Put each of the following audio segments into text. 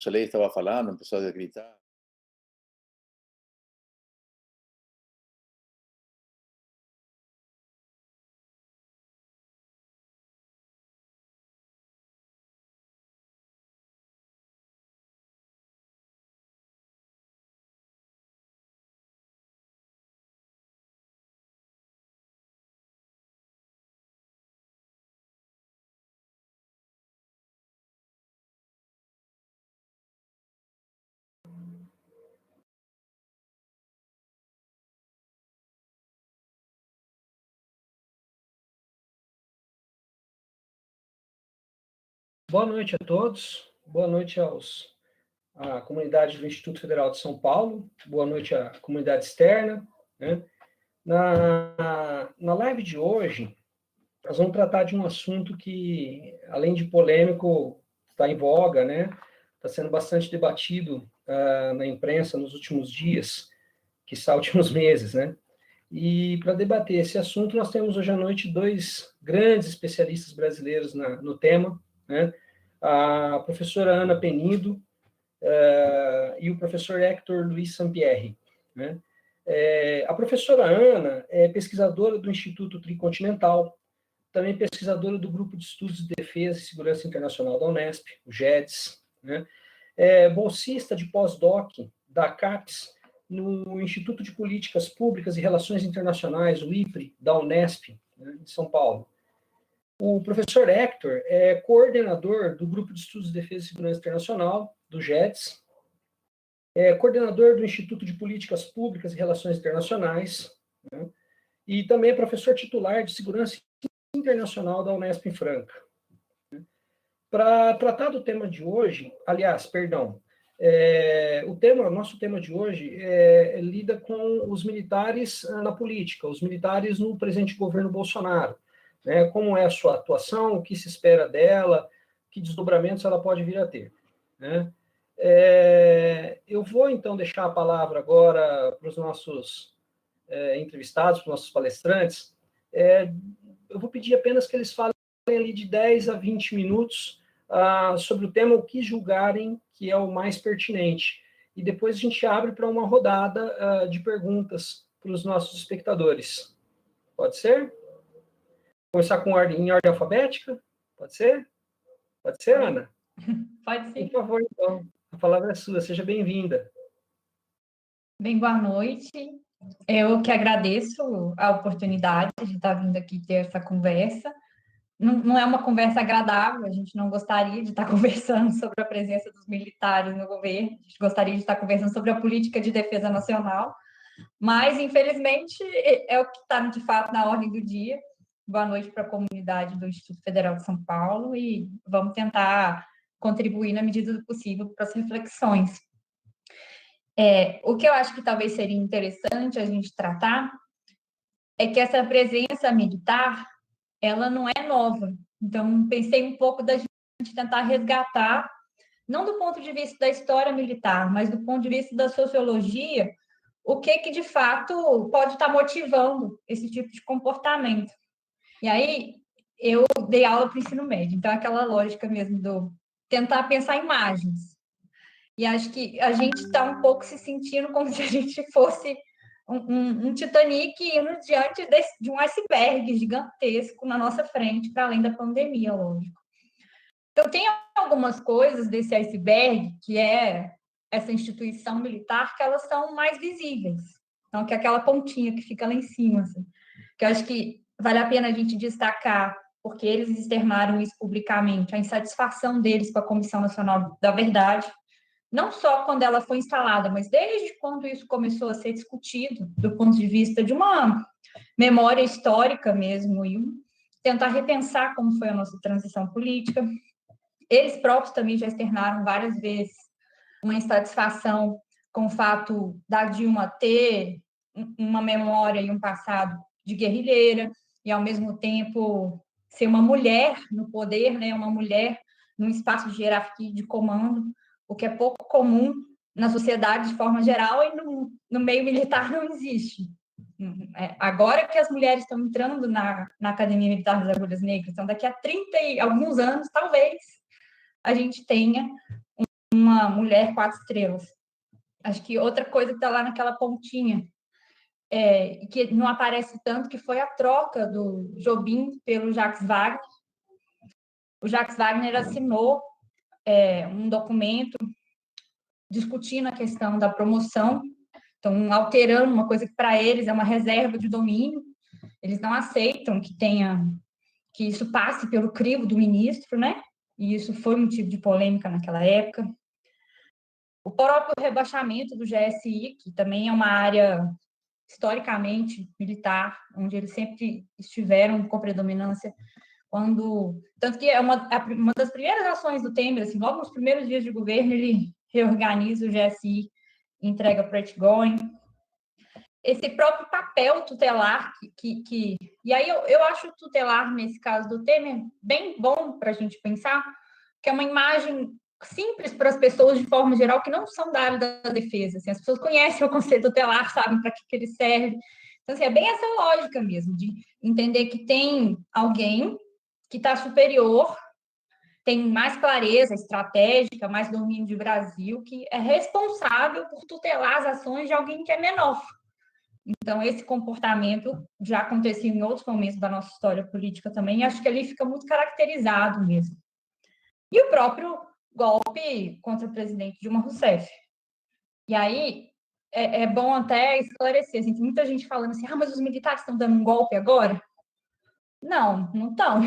lei estava falando, começou a gritar. Boa noite a todos, boa noite à comunidade do Instituto Federal de São Paulo, boa noite à comunidade externa, né? Na live de hoje, nós vamos tratar de um assunto que, além de polêmico, está em voga, né? Está sendo bastante debatido na imprensa nos últimos dias, quiçá últimos meses, né? E para debater esse assunto, nós temos hoje à noite dois grandes especialistas brasileiros no tema, né? A professora Ana Penido e o professor Hector Luiz Sampierre, né? A professora Ana é pesquisadora do Instituto Tricontinental, também pesquisadora do Grupo de Estudos de Defesa e Segurança Internacional da Unesp, o GEDS, né? Bolsista de pós-doc da CAPES, no Instituto de Políticas Públicas e Relações Internacionais, o IPRE, da Unesp, né, de São Paulo. O professor Hector é coordenador do Grupo de Estudos de Defesa e Segurança Internacional, do GEDS, é coordenador do Instituto de Políticas Públicas e Relações Internacionais, né, e também é professor titular de Segurança Internacional da Unesp em Franca. Para tratar do tema de hoje, aliás, perdão, nosso tema de hoje lida com os militares na política, os militares no presente governo Bolsonaro, né? Como é a sua atuação, o que se espera dela, que desdobramentos ela pode vir a ter, né? Eu vou, então, deixar a palavra agora para os nossos entrevistados, para os nossos palestrantes. Eu vou pedir apenas que eles falem ali de 10 a 20 minutos sobre o tema, o que julgarem que é o mais pertinente. E depois a gente abre para uma rodada de perguntas para os nossos espectadores. Pode ser? Começar em ordem alfabética? Pode ser? Pode ser, Ana? Pode sim. Por favor, então. A palavra é sua. Seja bem-vinda. Bem, boa noite. Eu que agradeço a oportunidade de estar vindo aqui ter essa conversa. Não é uma conversa agradável, a gente não gostaria de estar conversando sobre a presença dos militares no governo, a gente gostaria de estar conversando sobre a política de defesa nacional, mas, infelizmente, é o que está, de fato, na ordem do dia. Boa noite para a comunidade do Instituto Federal de São Paulo e vamos tentar contribuir na medida do possível para as reflexões. O que eu acho que talvez seria interessante a gente tratar é que essa presença militar, ela não é nova. Então, pensei um pouco da gente tentar resgatar, não do ponto de vista da história militar, mas do ponto de vista da sociologia, o que de fato pode estar motivando esse tipo de comportamento. E aí, eu dei aula para o ensino médio, então aquela lógica mesmo do tentar pensar imagens. E acho que a gente está um pouco se sentindo como se a gente fosse um Titanic indo diante de um iceberg gigantesco na nossa frente, para além da pandemia, lógico. Então, tem algumas coisas desse iceberg, que é essa instituição militar, que elas são mais visíveis. Então, que é aquela pontinha que fica lá em cima, assim, que eu acho que vale a pena a gente destacar, porque eles externaram isso publicamente, a insatisfação deles com a Comissão Nacional da Verdade, não só quando ela foi instalada, mas desde quando isso começou a ser discutido, do ponto de vista de uma memória histórica mesmo, e tentar repensar como foi a nossa transição política. Eles próprios também já externaram várias vezes uma insatisfação com o fato da Dilma ter uma memória e um passado de guerrilheira, e, ao mesmo tempo, ser uma mulher no poder, né, uma mulher num espaço de hierarquia e de comando, o que é pouco comum na sociedade de forma geral e no meio militar não existe. Agora que as mulheres estão entrando na Academia Militar das Agulhas Negras, então daqui a 30 e alguns anos, talvez, a gente tenha uma mulher 4 estrelas. Acho que outra coisa que está lá naquela pontinha, que não aparece tanto, que foi a troca do Jobim pelo Jacques Wagner. O Jacques Wagner assinou um documento discutindo a questão da promoção, então alterando uma coisa que para eles é uma reserva de domínio. Eles não aceitam que isso passe pelo crivo do ministro, né? E isso foi motivo de polêmica naquela época. O próprio rebaixamento do GSI, que também é uma área historicamente militar, onde eles sempre estiveram com predominância, tanto que é uma das primeiras ações do Temer, assim, logo nos primeiros dias de governo, ele reorganiza o GSI e entrega para o Etgoin. Esse próprio papel tutelar, e aí eu acho o tutelar, nesse caso do Temer, bem bom para a gente pensar, que é uma imagem simples para as pessoas, de forma geral, que não são da área da defesa. Assim, as pessoas conhecem o conceito tutelar, sabem para que ele serve. Então, assim, é bem essa lógica mesmo, de entender que tem alguém que está superior, tem mais clareza estratégica, mais domínio de Brasil, que é responsável por tutelar as ações de alguém que é menor. Então, esse comportamento já aconteceu em outros momentos da nossa história política também, e acho que ali fica muito caracterizado mesmo. E o próprio golpe contra o presidente Dilma Rousseff. E aí, é bom até esclarecer, assim, tem muita gente falando assim, mas os militares estão dando um golpe agora? Não estão.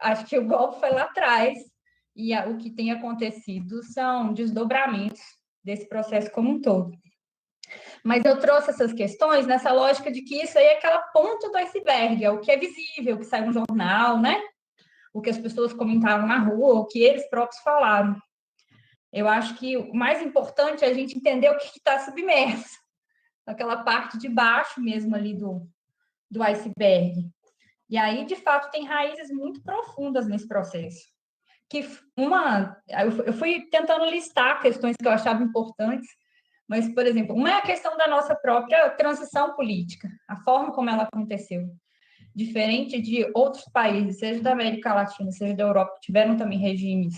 Acho que o golpe foi lá atrás, e o que tem acontecido são desdobramentos desse processo como um todo. Mas eu trouxe essas questões nessa lógica de que isso aí é aquela ponta do iceberg, é o que é visível, o que sai no jornal, né? O que as pessoas comentaram na rua, o que eles próprios falaram. Eu acho que o mais importante é a gente entender o que está submerso, aquela parte de baixo mesmo ali do iceberg. E aí, de fato, tem raízes muito profundas nesse processo. Eu fui tentando listar questões que eu achava importantes, mas, por exemplo, uma é a questão da nossa própria transição política, a forma como ela aconteceu. Diferente de outros países, seja da América Latina, seja da Europa, que tiveram também regimes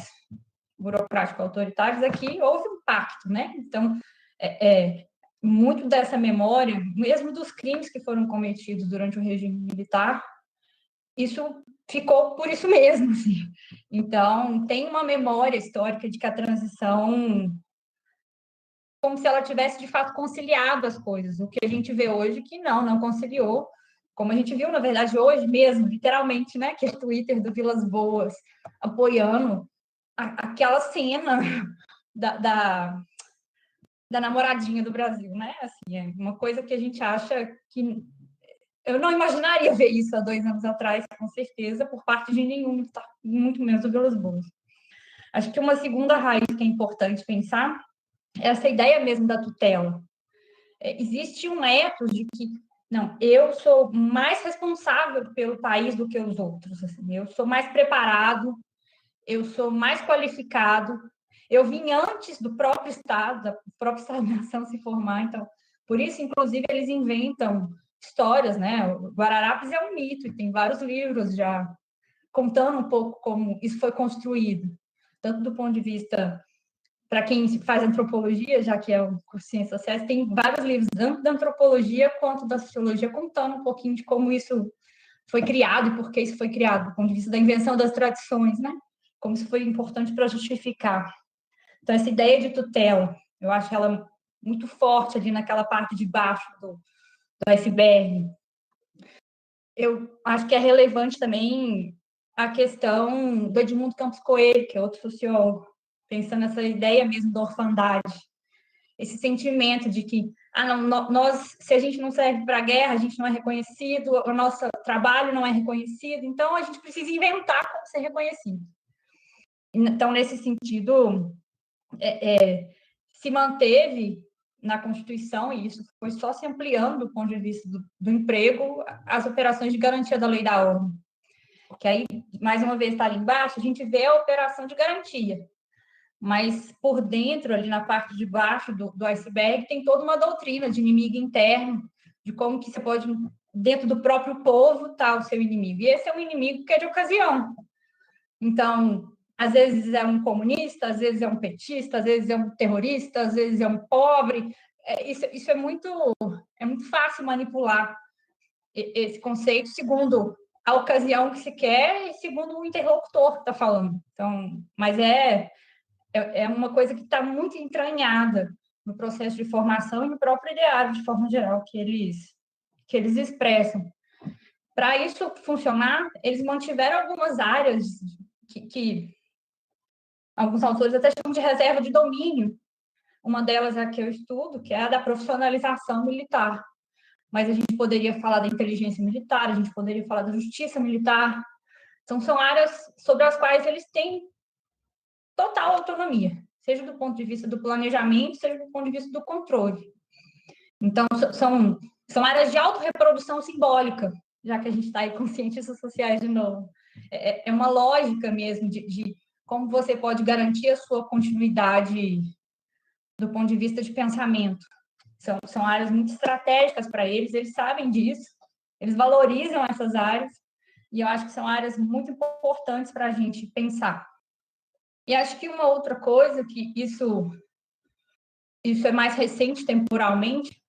burocráticos autoritários, aqui houve um pacto, né? Então, muito dessa memória, mesmo dos crimes que foram cometidos durante o regime militar, isso ficou por isso mesmo, assim. Então, tem uma memória histórica de que a transição, como se ela tivesse, de fato, conciliado as coisas. O que a gente vê hoje que não conciliou, como a gente viu, na verdade, hoje mesmo, literalmente, né, que é o Twitter do Vilas Boas apoiando aquela cena da namoradinha do Brasil, né? Assim, é uma coisa que a gente acha que... Eu não imaginaria ver isso há 2 anos atrás, com certeza, por parte de nenhum, muito menos do Vilas Boas. Acho que uma segunda raiz que é importante pensar é essa ideia mesmo da tutela. Existe um ethos de que, não, eu sou mais responsável pelo país do que os outros, assim, eu sou mais preparado, eu sou mais qualificado, eu vim antes do próprio Estado nação se formar, então, por isso, inclusive, eles inventam histórias, né? O Guararapes é um mito, e tem vários livros já contando um pouco como isso foi construído, tanto do ponto de vista, para quem faz antropologia, já que é o curso de Ciências Sociais, tem vários livros, tanto da antropologia quanto da sociologia, contando um pouquinho de como isso foi criado e por que isso foi criado, do ponto de vista da invenção das tradições, né? Como isso foi importante para justificar. Então, essa ideia de tutela, eu acho ela muito forte ali naquela parte de baixo do iceberg. Eu acho que é relevante também a questão do Edmundo Campos Coelho, que é outro sociólogo, pensando nessa ideia mesmo da orfandade, esse sentimento de que, nós, se a gente não serve para a guerra, a gente não é reconhecido, o nosso trabalho não é reconhecido, então a gente precisa inventar como ser reconhecido. Então, nesse sentido, se manteve na Constituição, e isso foi só se ampliando do ponto de vista do emprego, as operações de garantia da lei da ordem. Que aí, mais uma vez, está ali embaixo, a gente vê a operação de garantia. Mas por dentro, ali na parte de baixo do iceberg, tem toda uma doutrina de inimigo interno, de como que você pode, dentro do próprio povo, estar o seu inimigo. E esse é um inimigo que é de ocasião. Então, às vezes é um comunista, às vezes é um petista, às vezes é um terrorista, às vezes é um pobre. Isso é muito fácil manipular esse conceito segundo a ocasião que se quer e segundo o interlocutor que está falando. Então, mas é uma coisa que está muito entranhada no processo de formação e no próprio ideário, de forma geral, que eles expressam. Para isso funcionar, eles mantiveram algumas áreas que alguns autores até chamam de reserva de domínio. Uma delas é a que eu estudo, que é a da profissionalização militar. Mas a gente poderia falar da inteligência militar, a gente poderia falar da justiça militar. Então, são áreas sobre as quais eles têm total autonomia, seja do ponto de vista do planejamento, seja do ponto de vista do controle. Então, são áreas de autorreprodução simbólica, já que a gente está aí com cientistas sociais de novo. É uma lógica mesmo de como você pode garantir a sua continuidade do ponto de vista de pensamento. São áreas muito estratégicas para eles sabem disso, eles valorizam essas áreas, e eu acho que são áreas muito importantes para a gente pensar. E acho que uma outra coisa, que isso é mais recente temporalmente,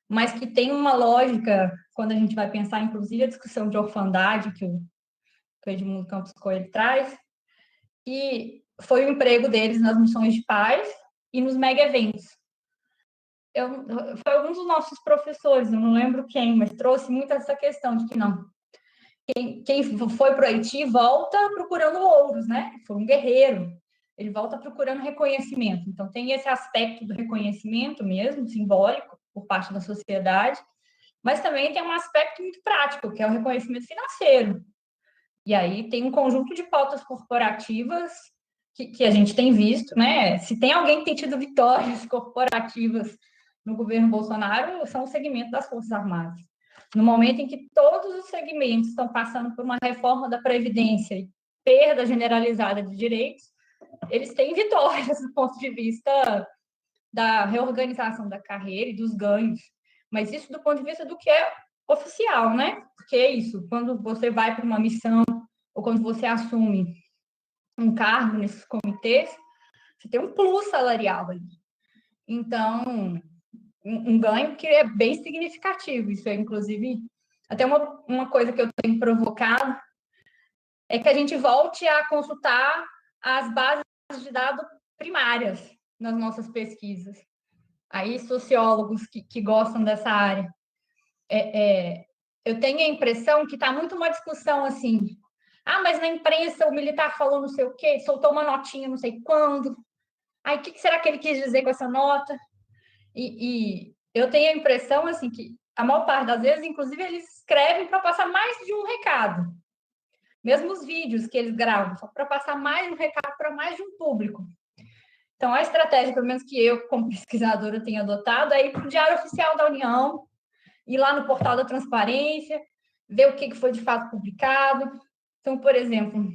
mas que tem uma lógica, quando a gente vai pensar, inclusive, a discussão de orfandade que o Edmundo Campos Coelho traz, que foi o emprego deles nas missões de paz e nos mega-eventos. Foi algum dos nossos professores, eu não lembro quem, mas trouxe muito essa questão de que não. Quem foi para o Haiti volta procurando ouros, né? Foi um guerreiro. Ele volta procurando reconhecimento. Então, tem esse aspecto do reconhecimento mesmo, simbólico, por parte da sociedade, mas também tem um aspecto muito prático, que é o reconhecimento financeiro. E aí tem um conjunto de pautas corporativas que a gente tem visto, né? Se tem alguém que tem tido vitórias corporativas no governo Bolsonaro, são os segmentos das Forças Armadas. No momento em que todos os segmentos estão passando por uma reforma da Previdência e perda generalizada de direitos, eles têm vitórias do ponto de vista da reorganização da carreira e dos ganhos. Mas isso do ponto de vista do que é oficial, né? Porque é isso, quando você vai para uma missão ou quando você assume um cargo nesses comitês, você tem um plus salarial ali. Então, um ganho que é bem significativo. Isso é, inclusive, até uma coisa que eu tenho provocado é que a gente volte a consultar as bases de dados primárias nas nossas pesquisas. Aí, sociólogos que gostam dessa área. Eu tenho a impressão que está muito uma discussão assim, mas na imprensa o militar falou não sei o quê, soltou uma notinha não sei quando. Aí, o que será que ele quis dizer com essa nota? E eu tenho a impressão assim que a maior parte das vezes, inclusive, eles escrevem para passar mais de um recado. Mesmo os vídeos que eles gravam, só para passar mais um recado para mais de um público. Então, a estratégia, pelo menos que eu, como pesquisadora, tenho adotado, é ir para o Diário Oficial da União, ir lá no portal da transparência, ver o que foi de fato publicado. Então, por exemplo,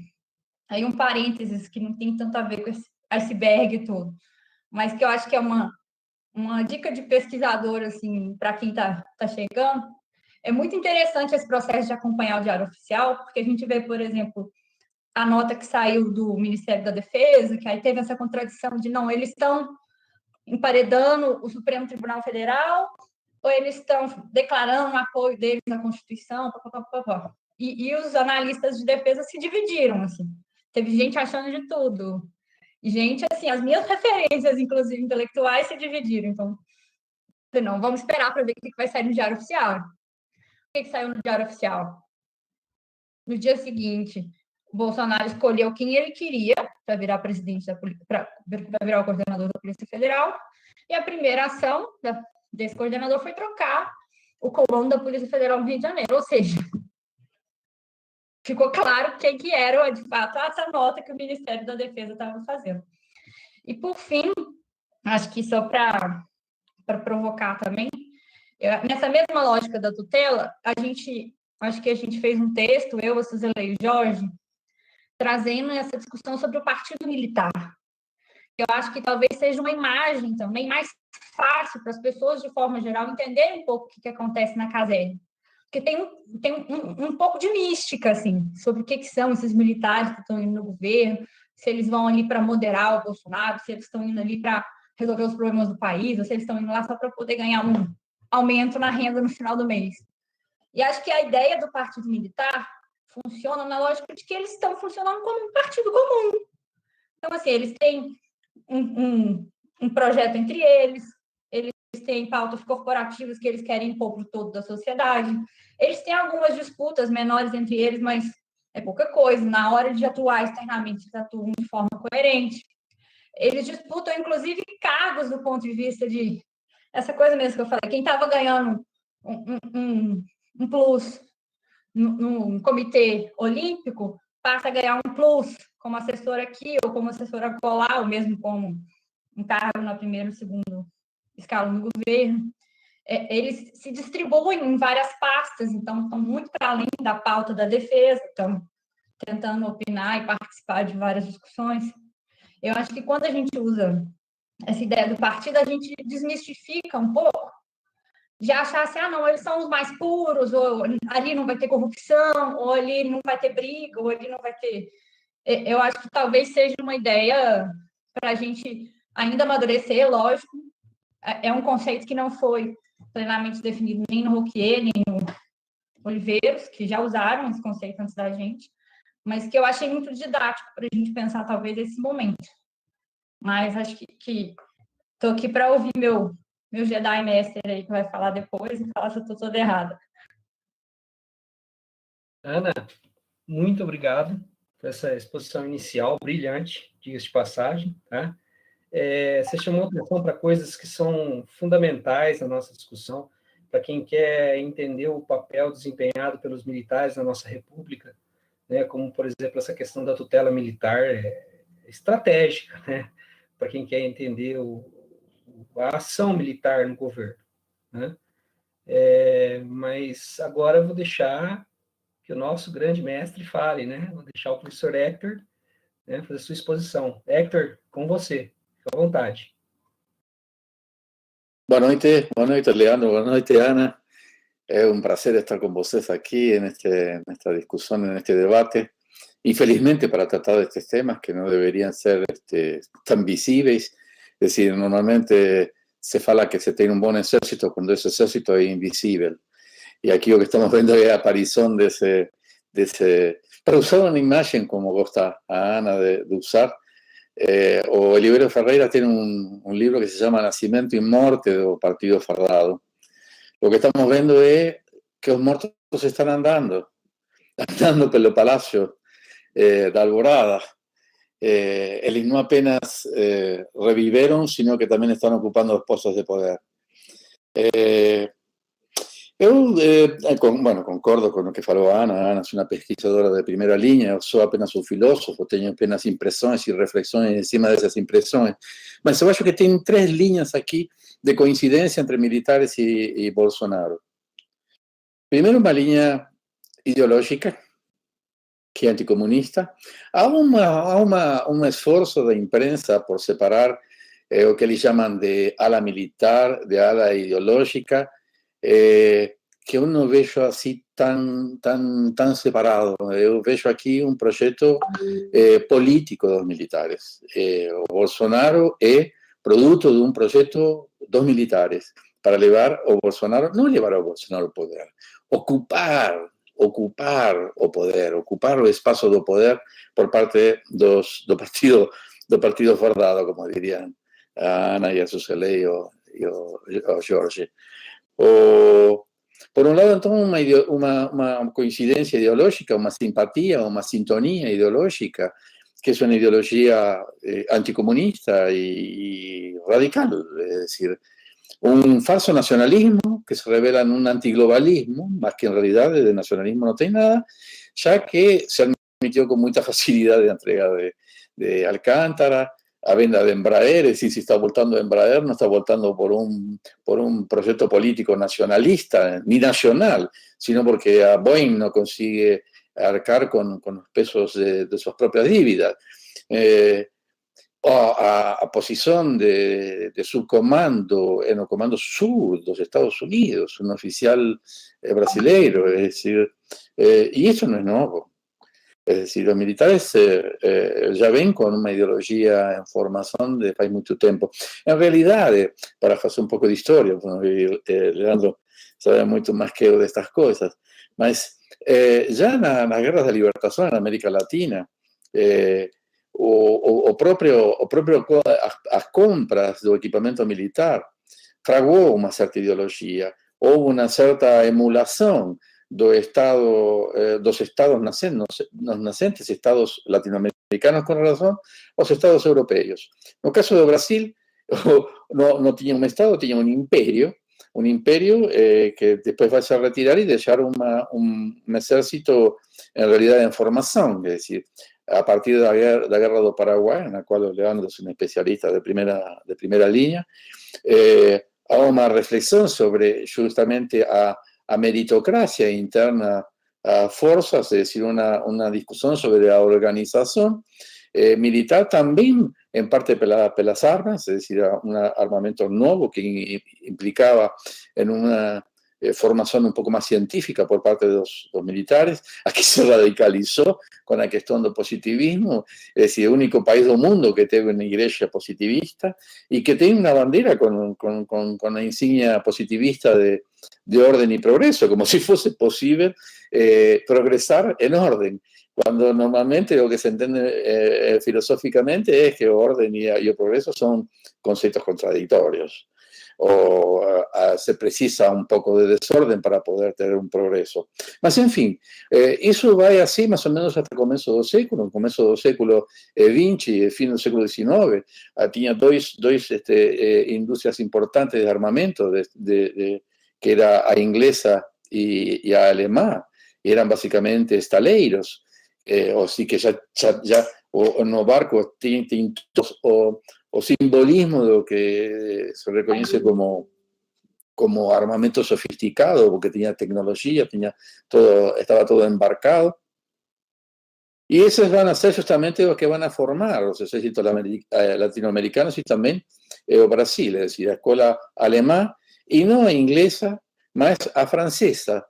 aí um parênteses que não tem tanto a ver com esse iceberg todo, mas que eu acho que é uma dica de pesquisador, assim, para quem está chegando. É muito interessante esse processo de acompanhar o Diário Oficial, porque a gente vê, por exemplo, a nota que saiu do Ministério da Defesa, que aí teve essa contradição de, não, eles estão emparedando o Supremo Tribunal Federal, ou eles estão declarando o apoio deles à Constituição, e os analistas de defesa se dividiram, assim. Teve gente achando de tudo. E, gente, assim, as minhas referências, inclusive intelectuais, se dividiram. Então, não, vamos esperar para ver o que vai sair no Diário Oficial. O que saiu no Diário Oficial? No dia seguinte, o Bolsonaro escolheu quem ele queria para virar presidente para virar o coordenador da Polícia Federal, e a primeira ação desse coordenador foi trocar o comando da Polícia Federal no Rio de Janeiro, ou seja, ficou claro quem que era, de fato, essa nota que o Ministério da Defesa estava fazendo. E, por fim, acho que só para provocar também, nessa mesma lógica da tutela, acho que a gente fez um texto, eu, a Suzela e o Jorge, trazendo essa discussão sobre o partido militar. Eu acho que talvez seja uma imagem também mais fácil para as pessoas, de forma geral, entenderem um pouco o que acontece na caserna. Porque tem um pouco de mística, assim, sobre o que são esses militares que estão indo no governo, se eles vão ali para moderar o Bolsonaro, se eles estão indo ali para resolver os problemas do país, ou se eles estão indo lá só para poder ganhar um aumento na renda no final do mês. E acho que a ideia do partido militar funciona na lógica de que eles estão funcionando como um partido comum. Então, assim, eles têm um projeto entre eles têm pautas corporativas que eles querem impor para o todo da sociedade, eles têm algumas disputas menores entre eles, mas é pouca coisa. Na hora de atuar externamente, eles atuam de forma coerente. Eles disputam, inclusive, cargos do ponto de vista de... Essa coisa mesmo que eu falei, quem estava ganhando um plus no comitê olímpico passa a ganhar um plus como assessor aqui ou como assessora colar, ou mesmo como um cargo na primeira ou segundo escalão do governo. Eles se distribuem em várias pastas, então estão muito para além da pauta da defesa, estão tentando opinar e participar de várias discussões. Eu acho que quando a gente usa essa ideia do partido, a gente desmistifica um pouco de achar assim, não, eles são os mais puros, ou ali não vai ter corrupção, ou ali não vai ter briga, ou ali não vai ter... Eu acho que talvez seja uma ideia para a gente ainda amadurecer, lógico. É um conceito que não foi plenamente definido nem no Rouquier, nem no Oliveiros, que já usaram esse conceito antes da gente, mas que eu achei muito didático para a gente pensar, talvez, esse momento. Mas acho que estou aqui para ouvir meu Jedi Master aí, que vai falar depois, e falar se eu estou toda errada. Ana, muito obrigado por essa exposição inicial brilhante, diga-se de passagem, tá? Você chamou atenção para coisas que são fundamentais na nossa discussão, para quem quer entender o papel desempenhado pelos militares na nossa república, né, como, por exemplo, essa questão da tutela militar estratégica, né, para quem quer entender a ação militar no governo, né? Mas agora eu vou deixar que o nosso grande mestre fale, né? Vou deixar o professor Hector, né, fazer sua exposição. Hector, com você. Fique à vontade. Boa noite, Leandro, boa noite, Ana. Es un placer estar con ustedes aquí en esta discusión, en este debate. Infelizmente, para tratar de estos temas que no deberían ser tan visibles. Es decir, normalmente se fala que se tiene un buen ejército cuando ese ejército es invisible. Y aquí lo que estamos viendo es la aparición de ese para usar una imagen como gusta a Ana de usar. O Oliverio Ferreira tiene un libro que se llama Nacimiento y Morte del Partido Fardado. Lo que estamos viendo es que los muertos están andando por los palacios de Alborada. Ellos no apenas revivieron, sino que también están ocupando los puestos de poder. Concordo con lo que falou a Ana. Ana es una pesquisadora de primera línea, yo soy apenas un filósofo, tengo apenas impresiones y reflexiones encima de esas impresiones. Mas yo creo que tienen tres líneas aquí de coincidencia entre militares y Bolsonaro. Primero, una línea ideológica, que es anticomunista. Há un esfuerzo de imprensa por separar lo que ellos llaman de ala militar, de ala ideológica, que yo no veo así tan separado. Yo veo aquí un proyecto político de los militares. O Bolsonaro es producto de un proyecto dos militares para levar o Bolsonaro, no levar a Bolsonaro al poder, ocupar o poder, ocupar o espacio do poder por parte do partido fardado, como dirían a Ana y a Suseli o Jorge. Por un lado, entonces, una coincidencia ideológica, una simpatía, una sintonía ideológica, que es una ideología anticomunista y radical, es decir, un falso nacionalismo que se revela en un antiglobalismo, más que en realidad de nacionalismo no tiene nada, ya que se admitió con mucha facilidad de entrega de Alcántara, a venda de Embraer, es decir, si está voltando a Embraer, no está voltando por un proyecto político nacionalista, ni nacional, sino porque a Boeing no consigue arcar con los pesos de sus propias dívidas. A posición de subcomando en el Comando Sur de los Estados Unidos, un oficial brasileiro, es decir, y eso no es nuevo. Es decir, los militares ya ven con una ideología en formación de hace mucho tiempo. En realidad, para hacer un poco de historia, bueno, Leandro sabe mucho más que yo de estas cosas, mas ya en las guerras de libertación en América Latina, o proprio as compras do equipamento militar, fraguou uma certa ideologia, houve uma certa emulação dos estados nascentes, estados latino-americanos con relación aos estados europeos. No caso do Brasil, no tinha un estado, tinha un imperio que después va a retirar y dejar un ejército en realidad en formación, es decir, a partir de la guerra do Paraguay, en la cual Leandro es un especialista de primera línea, hay una reflexión sobre justamente a meritocracia interna a fuerzas, es decir, una discusión sobre la organización militar también, en parte pelas armas, es decir, un armamento nuevo que implicaba en una formación un poco más científica por parte de los militares. Aquí se radicalizó con la cuestión del positivismo, es decir, el único país del mundo que tiene una iglesia positivista y que tiene una bandera con la insignia positivista de orden y progreso, como si fuese posible progresar en orden, cuando normalmente lo que se entiende filosóficamente es que orden y el progreso son conceptos contradictorios, o se precisa un poco de desorden para poder tener un progreso. Mas, en fin, eso va así más o menos hasta el comienzo del século XX y el fin del século XIX. Tenía dos industrias importantes de armamento, que era a inglesa y a alemana, y eran básicamente estaleiros, o sí que ya no barcos tintos, o simbolismo de lo que se reconoce como armamento sofisticado, porque tenía tecnología, estaba todo embarcado. Y esos van a ser justamente los que van a formar los ejércitos latinoamericanos y también Brasil, es decir, la escuela alemana, y no inglesa, más a francesa.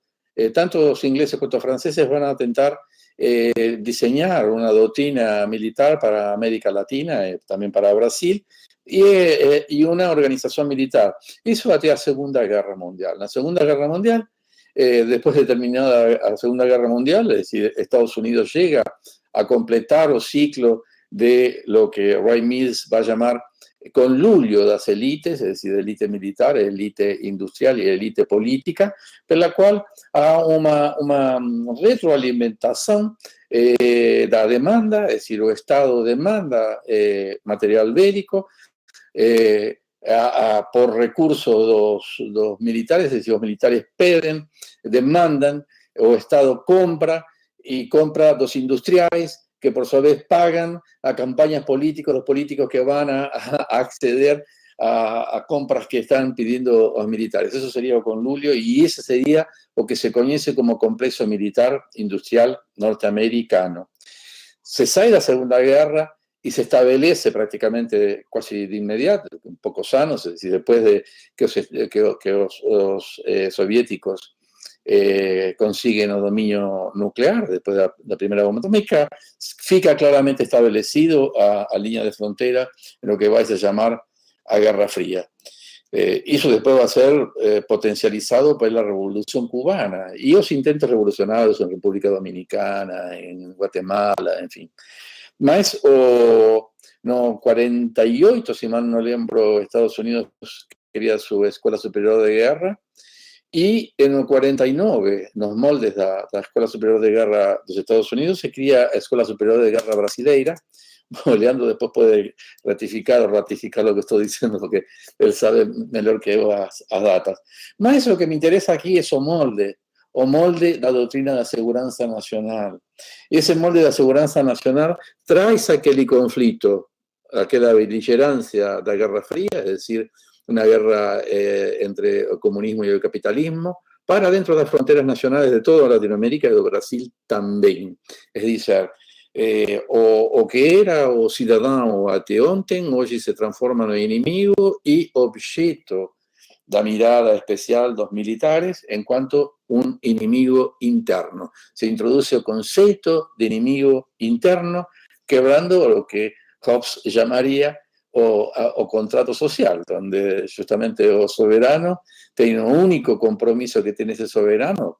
Tanto los ingleses como los franceses van a intentar diseñar una doctrina militar para América Latina, también para Brasil, y una organización militar. Eso hasta la Segunda Guerra Mundial. La Segunda Guerra Mundial, después de terminada la Segunda Guerra Mundial, es decir, Estados Unidos llega a completar el ciclo de lo que Ray Mills va a llamar con Lulio das élites, es decir, élite militar, élite industrial y élite política, per la cual ha una retroalimentación da demanda, es decir, el Estado demanda material bélico por recursos dos militares, es decir, los militares piden, demandan, o Estado compra dos industriales, que por su vez pagan a campañas políticas, los políticos que van a acceder a compras que están pidiendo los militares. Eso sería con Lulio, y ese sería lo que se conoce como complejo militar industrial norteamericano. Se sale de la Segunda Guerra y se establece prácticamente casi de inmediato, un poco sanos, es decir, después de que los soviéticos consiguen el dominio nuclear, después de la primera bomba atómica, fica claramente establecido a línea de frontera en lo que va a llamar a Guerra Fría. Eso después va a ser potencializado por la Revolución Cubana y los intentos revolucionarios en República Dominicana, en Guatemala, en fin. Mas, no, 48, si mal no lembro, Estados Unidos quería su Escuela Superior de Guerra, y en el 49, nos moldes de la Escuela Superior de Guerra de los Estados Unidos, se cría la Escuela Superior de Guerra Brasileira. Bueno, Leandro después puede ratificar lo que estoy diciendo, porque él sabe mejor que yo las datas. Más eso lo que me interesa aquí es o molde de la doctrina de la seguridad nacional. Y ese molde de la seguridad nacional trae aquel conflicto, aquella beligerancia de la Guerra Fría, es decir, una guerra entre el comunismo y el capitalismo, para dentro de las fronteras nacionales de toda Latinoamérica y de Brasil también. Es decir, o que era o ciudadano até ontem, hoy se transforma en enemigo y objeto de la mirada especial de los militares en cuanto un inimigo interno. Se introduce el concepto de enemigo interno, quebrando lo que Hobbes llamaría o contrato social, donde justamente o soberano tiene un único compromiso que tiene ese soberano,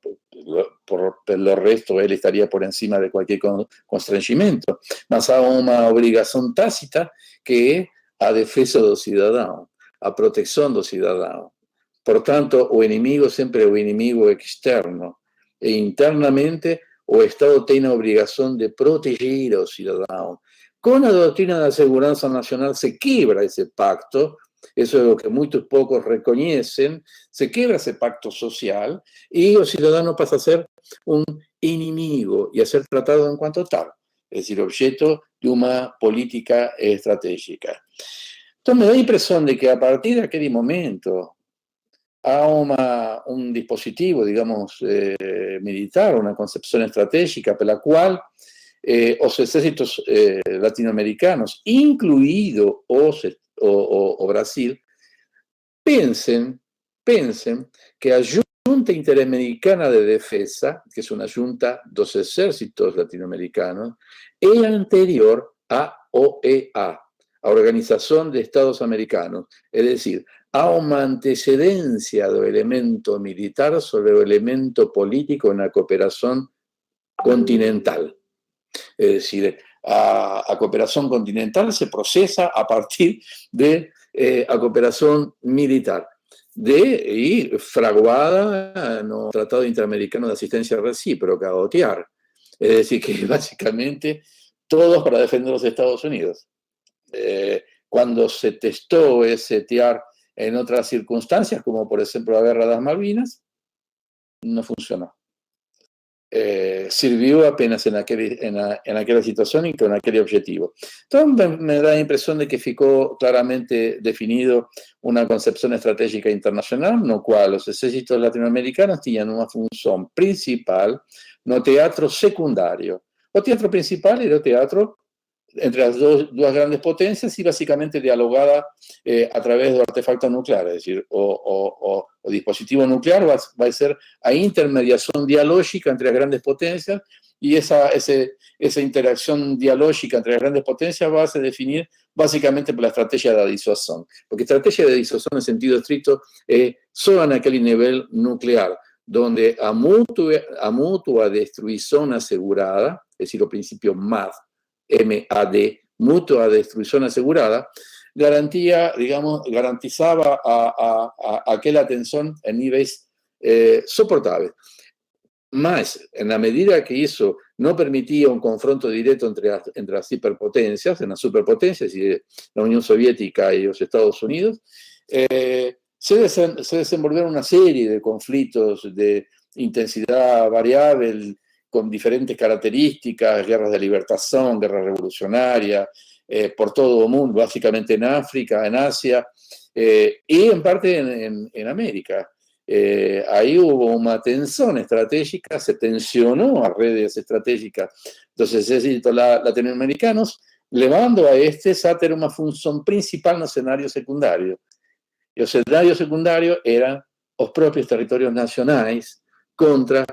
por lo resto él estaría por encima de cualquier constrangimento, mas há una obligación tácita que es a defesa do cidadão, a proteção do cidadão. Portanto, o inimigo sempre é o inimigo externo, e internamente o Estado tem a obrigação de proteger ao cidadão. Con la doctrina de la seguridad nacional se quiebra ese pacto, eso es lo que muchos pocos reconocen, se quiebra ese pacto social y el ciudadano pasa a ser un enemigo y a ser tratado en cuanto tal, es decir, objeto de una política estratégica. Entonces me da la impresión de que a partir de aquel momento hay un dispositivo, digamos, militar, una concepción estratégica por la cual los ejércitos latinoamericanos, incluido o Brasil, pensen que la Junta Interamericana de Defensa, que es una junta de los ejércitos latinoamericanos, es anterior a OEA, a Organización de Estados Americanos. Es decir, hay una antecedencia del elemento militar sobre el elemento político en la cooperación continental. Es decir, a cooperación continental se procesa a partir de a cooperación militar, y fraguada en el Tratado Interamericano de Asistencia Recíproca, OTIAR. Es decir, que básicamente todos para defender los Estados Unidos. Cuando se testó ese TIAR en otras circunstancias, como por ejemplo la Guerra de las Malvinas, no funcionó. Sirvió apenas en aquella situación y con aquel objetivo. Entonces me da la impresión de que ficó claramente definido una concepción estratégica internacional, no cual los ejércitos latinoamericanos tenían una función principal, no teatro secundario. O teatro principal era el teatro entre las dos grandes potencias y básicamente dialogada a través de artefactos nucleares, es decir, o dispositivo nuclear va a ser a intermediación dialógica entre las grandes potencias y esa interacción dialógica entre las grandes potencias va a se definir básicamente por la estrategia de la disuasión, porque estrategia de disuasión en sentido estricto solo en aquel nivel nuclear, donde a mutua destrucción asegurada, es decir, el principio MAD, mutua destrucción asegurada, garantizaba a aquella atención en niveles soportables. Más, en la medida que eso no permitía un confronto directo entre las hiperpotencias, en las superpotencias, y la Unión Soviética y los Estados Unidos, se desenvolvieron una serie de conflictos de intensidad variable, con diferentes características, guerras de libertación, guerra revolucionaria, por todo el mundo, básicamente en África, en Asia, y en parte en América. Ahí hubo una tensión estratégica, se tensionó a redes estratégicas de los ejércitos latinoamericanos, llevando a a tener una función principal en el escenario secundario. Y el escenario secundario eran los propios territorios nacionales contra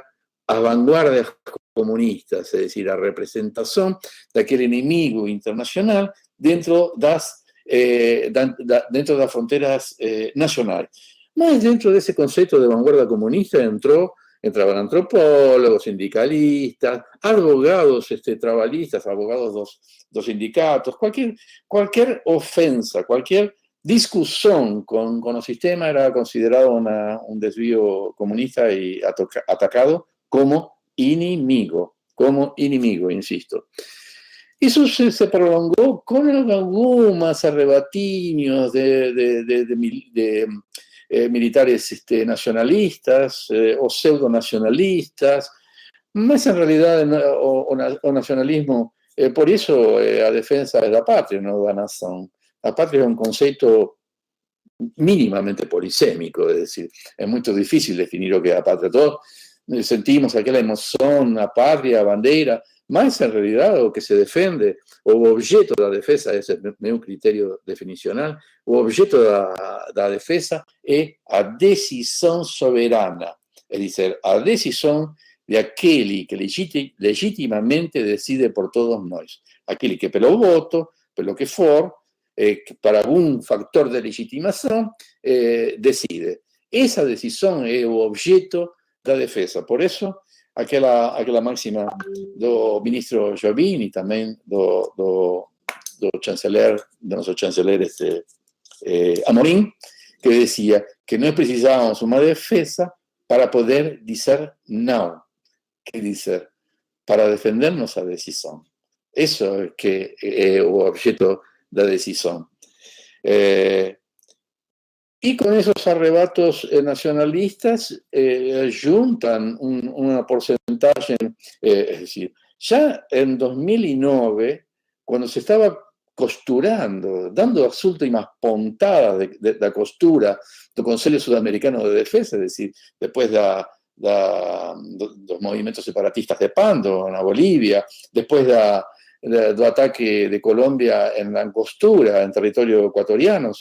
las vanguardias comunistas, es decir, la representación de aquel enemigo internacional dentro de las fronteras nacionales. Más dentro de ese concepto de vanguardia comunista entraban antropólogos, sindicalistas, abogados trabalistas, abogados dos sindicatos, cualquier ofensa, cualquier discusión con el sistema era considerado un desvío comunista y atacado como inimigo, insisto. Eso se prolongó con algunos arrebatinios de militares nacionalistas o pseudonacionalistas, más en realidad o nacionalismo, por eso a defensa de la patria, no de la nación. La patria es un concepto mínimamente polisémico, es decir, es muy difícil definir lo que es la patria. Todos sentimos aquella emoción, la patria, la bandera, más en realidad lo que se defiende, o objeto de la defensa, ese es un criterio definicional, o objeto de la defensa es la decisión soberana, é dizer, a decisão de aquele que legitimamente decide por todos nós. Aquele que pelo voto, pelo que for, para algum fator de legitimação, decide. Essa decisão é o objeto da defesa. Por isso, aquela máxima do ministro Jobim e também do chanceler, do nosso chanceler Amorim, que decía que no precisábamos una defensa para poder decir no. ¿Qué dice? Para defendernos a decisión. Eso es que es el objeto de la decisión. Y con esos arrebatos nacionalistas juntan un porcentaje, es decir, ya en 2009, cuando se estaba costurando, dando as últimas pontadas da costura do Conselho Sudamericano de Defesa, es decir, después dos movimentos separatistas de Pando, na Bolívia, después do ataque de Colombia en la Angostura, en territorio ecuatoriano,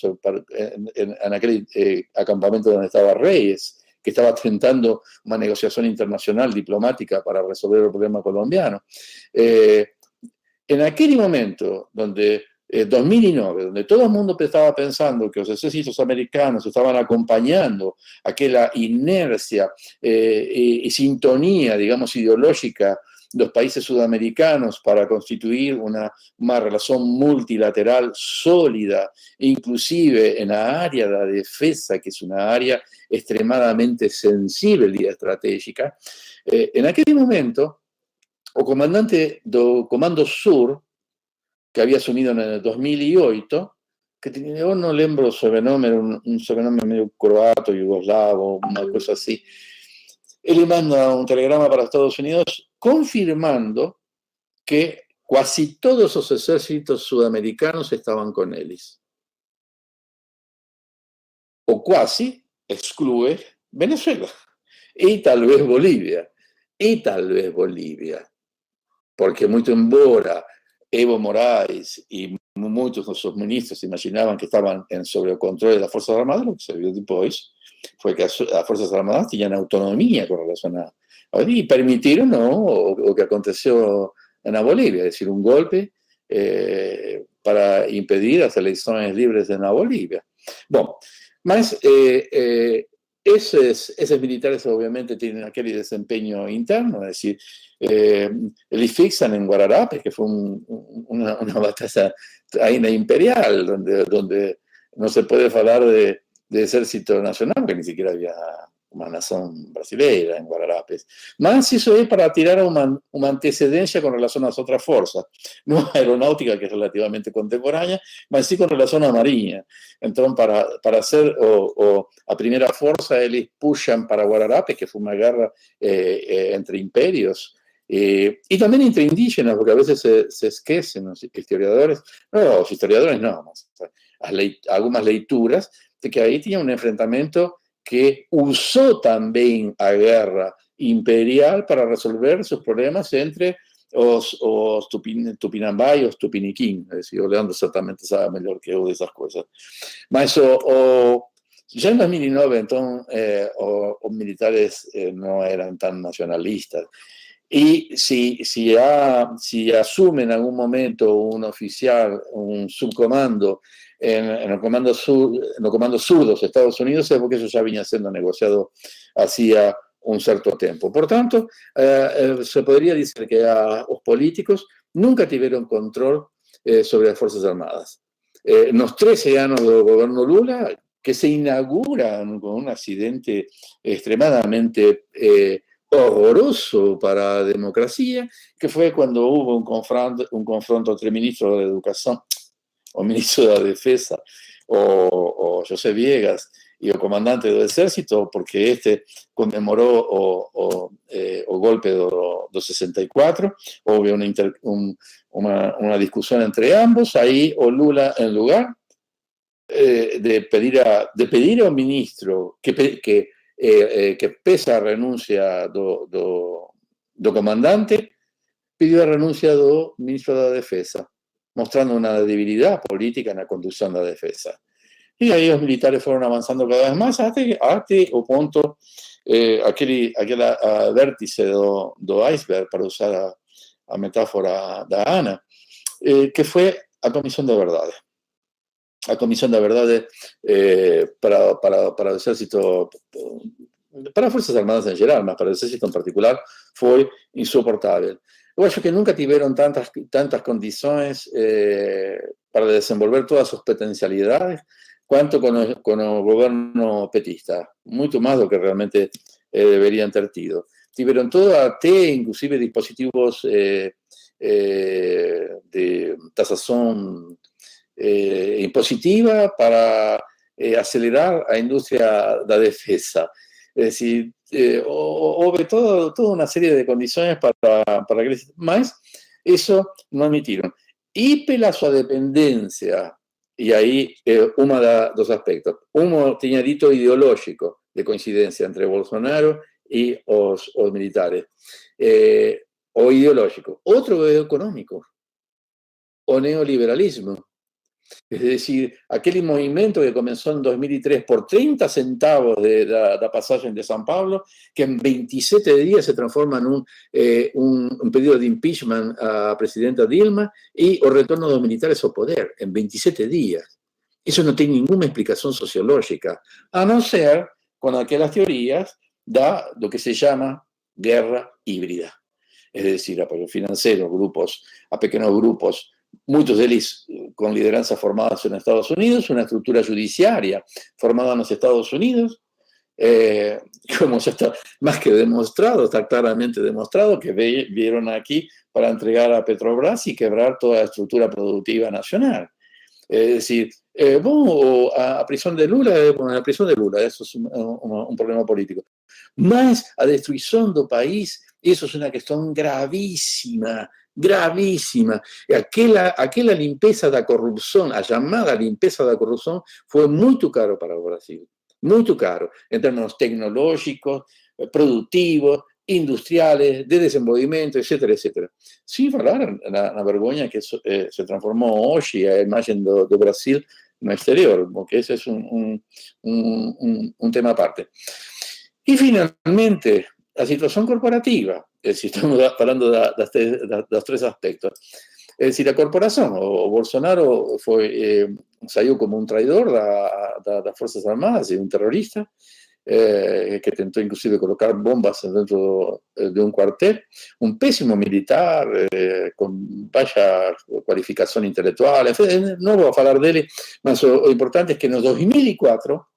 en aquel acampamento donde estaba Reyes, que estaba tentando una negociación internacional diplomática para resolver el problema colombiano. En aquel momento, donde 2009, donde todo el mundo estaba pensando que los ejércitos americanos estaban acompañando aquella inercia y sintonía, digamos, ideológica de los países sudamericanos para constituir una relación multilateral sólida, inclusive en la área de la defensa, que es una área extremadamente sensible y estratégica. En aquel momento, el comandante del Comando Sur, que había asumido en el 2008, que tenía, yo no lembro el sobrenombre, un sobrenombre medio croato, yugoslavo, una cosa así. Él le manda un telegrama para Estados Unidos confirmando que casi todos los ejércitos sudamericanos estaban con ellos. O casi excluye Venezuela. Y tal vez Bolivia. Porque muito embora Evo Morales y muchos de sus ministros imaginaban que estaban sobre el control de las Fuerzas Armadas, lo que se vio después fue que las Fuerzas Armadas tenían autonomía con relación a y permitieron o que aconteció en la Bolivia, es decir, un golpe para impedir las elecciones libres en la Bolivia. Bueno, más esos militares obviamente tienen aquel desempeño interno, es decir, les fixan en Guararapes, que fue una batalla ahí imperial, donde no se puede hablar de ejército nacional, porque ni siquiera había una nación brasileña en Guararapes. Más eso es para tirar una antecedencia con relación a las otras fuerzas, no aeronáutica, que es relativamente contemporánea, mas sí con relación a Marinha. Entonces, para hacer a primera fuerza, ellos pushan para Guararapes, que fue una guerra entre imperios, y también entre indígenas, porque a veces se esquecen los historiadores, algunas lecturas, de que ahí tenía un enfrentamiento que usó también a guerra imperial para resolver sus problemas entre los Tupinambá y los Tupiniquín. Es decir, Leandro exactamente sabe mejor que yo de esas cosas. Mas ya en 2009, entonces, los militares no eran tan nacionalistas. Y si asume en algún momento un oficial, un subcomando, en el comando sur de los Estados Unidos, es porque eso ya venía siendo negociado hacía un cierto tiempo. Por tanto, se podría decir que los políticos nunca tuvieron control sobre las Fuerzas Armadas. En los 13 años del gobierno Lula, que se inauguran con un accidente extremadamente horroroso para la democracia, que fue cuando hubo un confronto entre el ministro de Educación o ministro de la Defensa o José Viegas y el comandante del ejército, porque este conmemoró o golpe de 64, hubo una discusión entre ambos, ahí o Lula, en lugar de pedir a un ministro que pese a renuncia do comandante, pidió a renuncia do ministro da Defensa, mostrando una debilidad política en la conducción de la defensa. Y ahí los militares fueron avanzando cada vez más hasta el punto aquele vértice do iceberg, para usar a metáfora da Ana, que foi a Comissão da Verdade. A Comissão da Verdade para o Exército, para as Forças Armadas em geral, mas para o Exército em particular, foi insuportável. Eu acho que nunca tiveram tantas condições para desenvolver todas suas potencialidades quanto com o governo petista, muito mais do que realmente deveriam ter tido. Tiveram todo, até inclusive dispositivos de taxação impositiva para acelerar a indústria da defesa. Es decir, houve toda una serie de condiciones para que... Mas eso no admitieron. Y pela sua dependencia, y ahí uno de dos aspectos. Uno tenía dito ideológico de coincidencia entre Bolsonaro y los militares. O ideológico. Otro económico. O neoliberalismo. Es decir, aquel movimiento que comenzó en 2003 por 30 centavos de la pasaje de San Pablo, que en 27 días se transforma en un pedido de impeachment a presidenta Dilma y el retorno de los militares al poder en 27 días. Eso no tiene ninguna explicación sociológica, a no ser con aquellas teorías de lo que se llama guerra híbrida. Es decir, apoyo financiero, a pequeños grupos, muchos de ellos con lideranzas formadas en Estados Unidos, una estructura judiciaria formada en los Estados Unidos, como ya está más que demostrado, está claramente demostrado, que vieron aquí para entregar a Petrobras y quebrar toda la estructura productiva nacional. Es decir, a prisión de Lula, a prisión de Lula, eso es un problema político. Mas a destruição do país, isso é uma questão gravíssima, gravíssima. Aquela limpeza da corrupção, a chamada limpeza da corrupção, foi muito caro para o Brasil. Muito caro, em termos tecnológicos, produtivos, industriales, de desenvolvimento, etcétera, etcétera. Sin falar na vergonha que se transformou hoje a imagem do Brasil no exterior, porque esse é um tema à parte. Y finalmente, la situación corporativa, es decir, estamos hablando de los tres aspectos. Es decir, la corporación, o Bolsonaro salió como un traidor de las Fuerzas Armadas y un terrorista, que intentó inclusive colocar bombas dentro de un cuartel, un pésimo militar, con baja cualificación intelectual. No voy a hablar de él, mas lo importante es que en el 2004,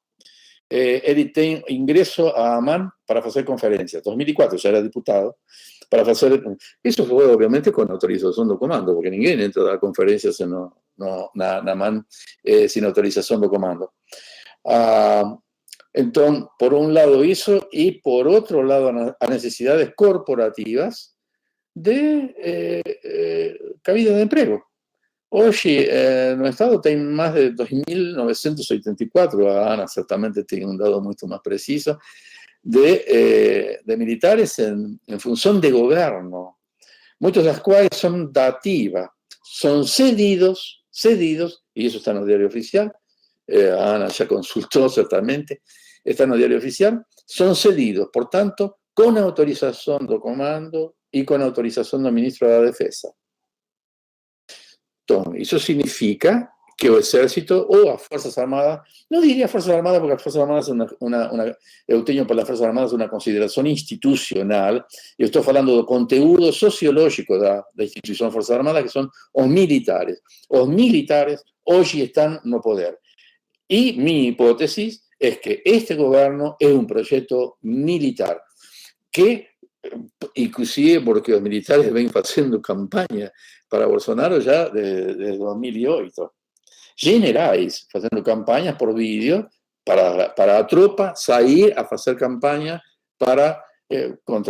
ele tem ingresso a Amman para fazer conferências. 2004 já era deputado, para fazer... Isso foi, obviamente, com autorização do comando, porque ninguém entra a conferências na Amman sem autorização do comando. Então, por um lado isso, e por outro lado, as necessidades corporativas de cabida de emprego. Hoje, no Estado tem mais de 2.984, a Ana certamente tem um dado muito mais preciso, de militares em função de governo, muitos das quais são da ativa, são cedidos, e isso está no Diário Oficial, a Ana já consultou certamente, está no Diário Oficial, são cedidos, portanto, com autorização do comando e com autorização do ministro da Defesa. Entonces, eso significa que el ejército o las Fuerzas Armadas, no diría Fuerzas Armadas porque las Fuerzas Armadas yo tengo por las Fuerzas Armadas una consideración institucional, yo estoy hablando del conteúdo sociológico de la institución Fuerzas Armadas, que son los militares. Los militares hoy están no poder. Y mi hipótesis es que este gobierno es un proyecto militar, que inclusive porque los militares ven haciendo campaña para Bolsonaro ya desde 2008. Generais haciendo campañas por vídeo para la tropa salir a hacer campaña contra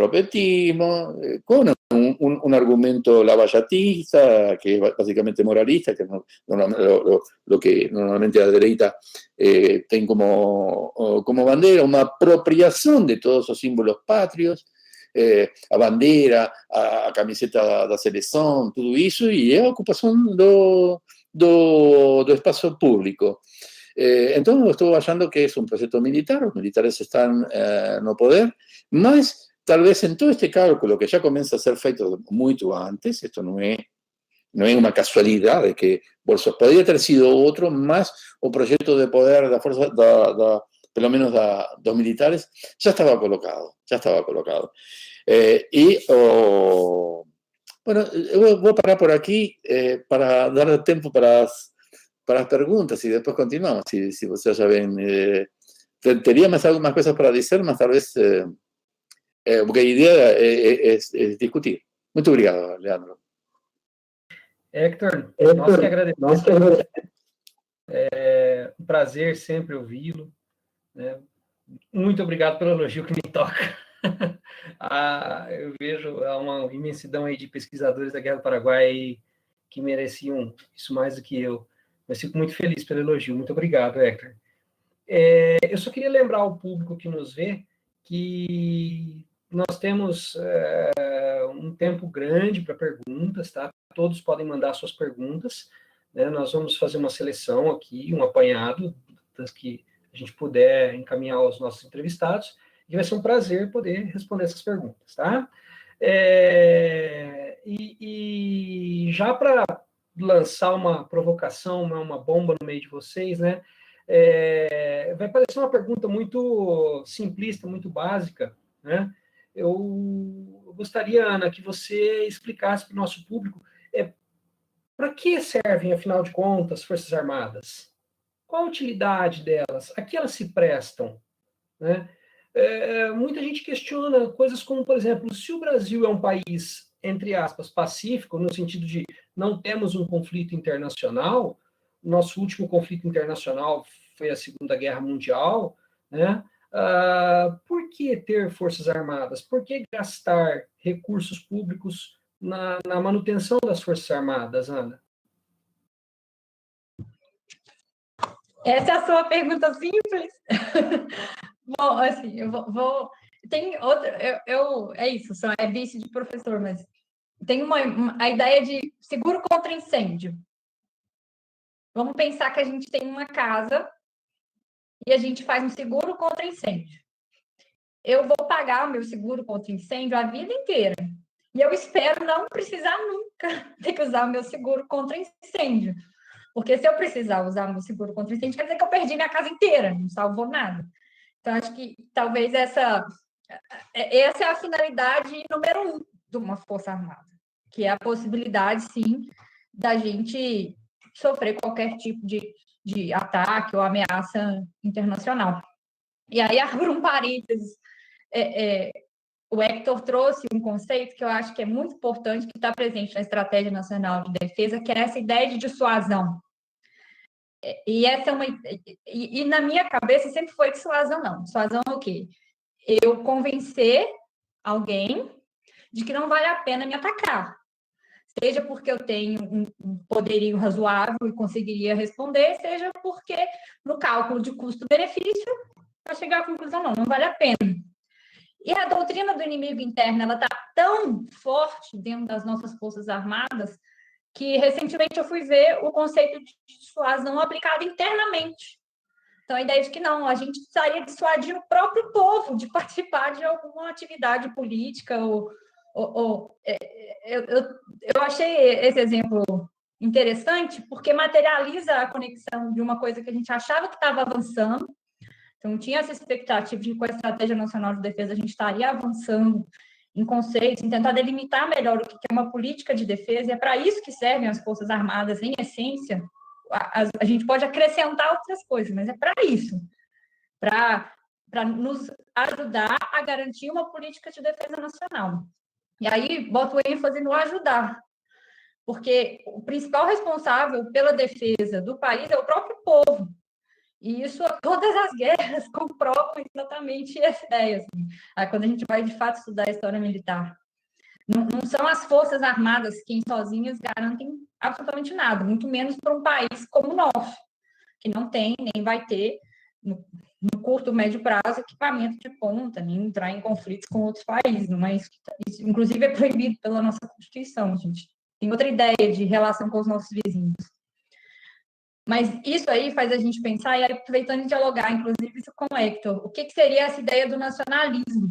el petismo, con un argumento lavallatista, que es básicamente moralista, que es lo que normalmente la derecha tiene como bandera, una apropiación de todos esos símbolos patrios, a bandeira, a camiseta da seleção, tudo isso, e é a ocupação do espaço público. Então, eu estou achando que é um projeto militar, os militares estão no poder, mas talvez em todo este cálculo, que já começa a ser feito muito antes, isto não é uma casualidade, que Bolsonaro poderia ter sido outro, mas o projeto de poder da força, pelo menos dos militares, já estava colocado, bueno, eu vou parar por aqui para dar tempo para as perguntas e depois continuamos, se vocês já ven. Teria mais algumas coisas para dizer, mas talvez, porque a ideia é discutir. Muito obrigado, Leandro. Hector, nós que agradecemos. É um prazer sempre ouvi-lo, né? Muito obrigado pelo elogio que me toca. Eu vejo uma imensidão aí de pesquisadores da Guerra do Paraguai que mereciam isso mais do que eu. Mas fico muito feliz pelo elogio. Muito obrigado, Hector. Eu só queria lembrar ao público que nos vê que nós temos um tempo grande para perguntas, tá? Todos podem mandar suas perguntas, né? Nós vamos fazer uma seleção aqui, um apanhado das que a gente puder encaminhar aos nossos entrevistados, e vai ser um prazer poder responder essas perguntas, tá? E já para lançar uma provocação, uma bomba no meio de vocês, né? Vai parecer uma pergunta muito simplista, muito básica, né? Eu gostaria, Ana, que você explicasse para o nosso público para que servem, afinal de contas, as Forças Armadas? Qual a utilidade delas? A que elas se prestam? Né? Muita gente questiona coisas como, por exemplo, se o Brasil é um país, entre aspas, pacífico, no sentido de não temos um conflito internacional, nosso último conflito internacional foi a Segunda Guerra Mundial, né? Por que ter Forças Armadas? Por que gastar recursos públicos na manutenção das Forças Armadas, Ana? Essa é a sua pergunta simples? Bom, assim, eu vou... Tem outra... é isso, é vice de professor, mas tem a ideia de seguro contra incêndio. Vamos pensar que a gente tem uma casa e a gente faz um seguro contra incêndio. Eu vou pagar o meu seguro contra incêndio a vida inteira. E eu espero não precisar nunca ter que usar o meu seguro contra incêndio. Porque se eu precisar usar o meu seguro contra incêndio, quer dizer que eu perdi minha casa inteira, não salvou nada. Então, acho que talvez essa é a finalidade número 1 de uma Força Armada, que é a possibilidade, sim, da gente sofrer qualquer tipo de ataque ou ameaça internacional. E aí, abro um parênteses, o Hector trouxe um conceito que eu acho que é muito importante, que está presente na Estratégia Nacional de Defesa, que é essa ideia de dissuasão. E essa é e na minha cabeça sempre foi dissuasão, não. Dissuasão é o quê? Eu convencer alguém de que não vale a pena me atacar. Seja porque eu tenho um poderio razoável e conseguiria responder, seja porque no cálculo de custo-benefício vai chegar à conclusão, não vale a pena. E a doutrina do inimigo interno, ela está tão forte dentro das nossas Forças Armadas que recentemente eu fui ver o conceito de dissuasão aplicado internamente. Então, a ideia de que não, a gente precisaria dissuadir o próprio povo de participar de alguma atividade política. Eu achei esse exemplo interessante porque materializa a conexão de uma coisa que a gente achava que estava avançando. Então, tinha essa expectativa de que com a Estratégia Nacional de Defesa a gente estaria avançando em conceitos, em tentar delimitar melhor o que é uma política de defesa, e é para isso que servem as Forças Armadas, em essência. A gente pode acrescentar outras coisas, mas é para isso, para nos ajudar a garantir uma política de defesa nacional. E aí, boto ênfase no ajudar, porque o principal responsável pela defesa do país é o próprio povo. E isso, todas as guerras comprovam exatamente essa ideia. Assim. Quando a gente vai, de fato, estudar a história militar. Não são as Forças Armadas quem sozinhas garantem absolutamente nada, muito menos para um país como o nosso, que não tem, nem vai ter, no curto, médio prazo, equipamento de ponta, nem entrar em conflitos com outros países. Mas isso, inclusive, é proibido pela nossa Constituição. A gente tem outra ideia de relação com os nossos vizinhos. Mas isso aí faz a gente pensar, e aí, aproveitando e dialogar, inclusive, isso com o Hector, o que seria essa ideia do nacionalismo?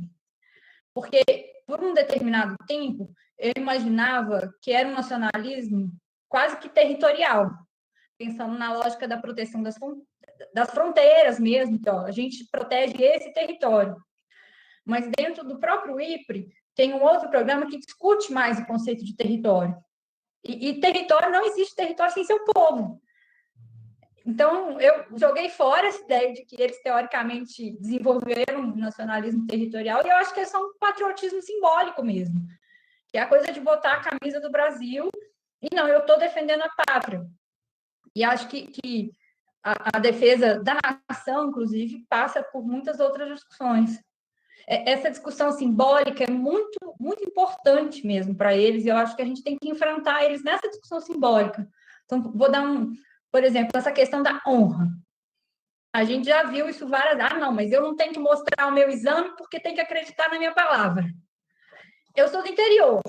Porque, por um determinado tempo, eu imaginava que era um nacionalismo quase que territorial, pensando na lógica da proteção das fronteiras mesmo, que ó, a gente protege esse território. Mas dentro do próprio IPRE, tem um outro programa que discute mais o conceito de território. E território, não existe território sem seu povo. Então, eu joguei fora essa ideia de que eles, teoricamente, desenvolveram um nacionalismo territorial, e eu acho que é só um patriotismo simbólico mesmo, que é a coisa de botar a camisa do Brasil, e não, eu estou defendendo a pátria. E acho que a defesa da nação, inclusive, passa por muitas outras discussões. Essa discussão simbólica é muito, muito importante mesmo para eles, e eu acho que a gente tem que enfrentar eles nessa discussão simbólica. Então, vou dar por exemplo, essa questão da honra. A gente já viu isso várias vezes. Ah, não, mas eu não tenho que mostrar o meu exame porque tem que acreditar na minha palavra. Eu sou do interior.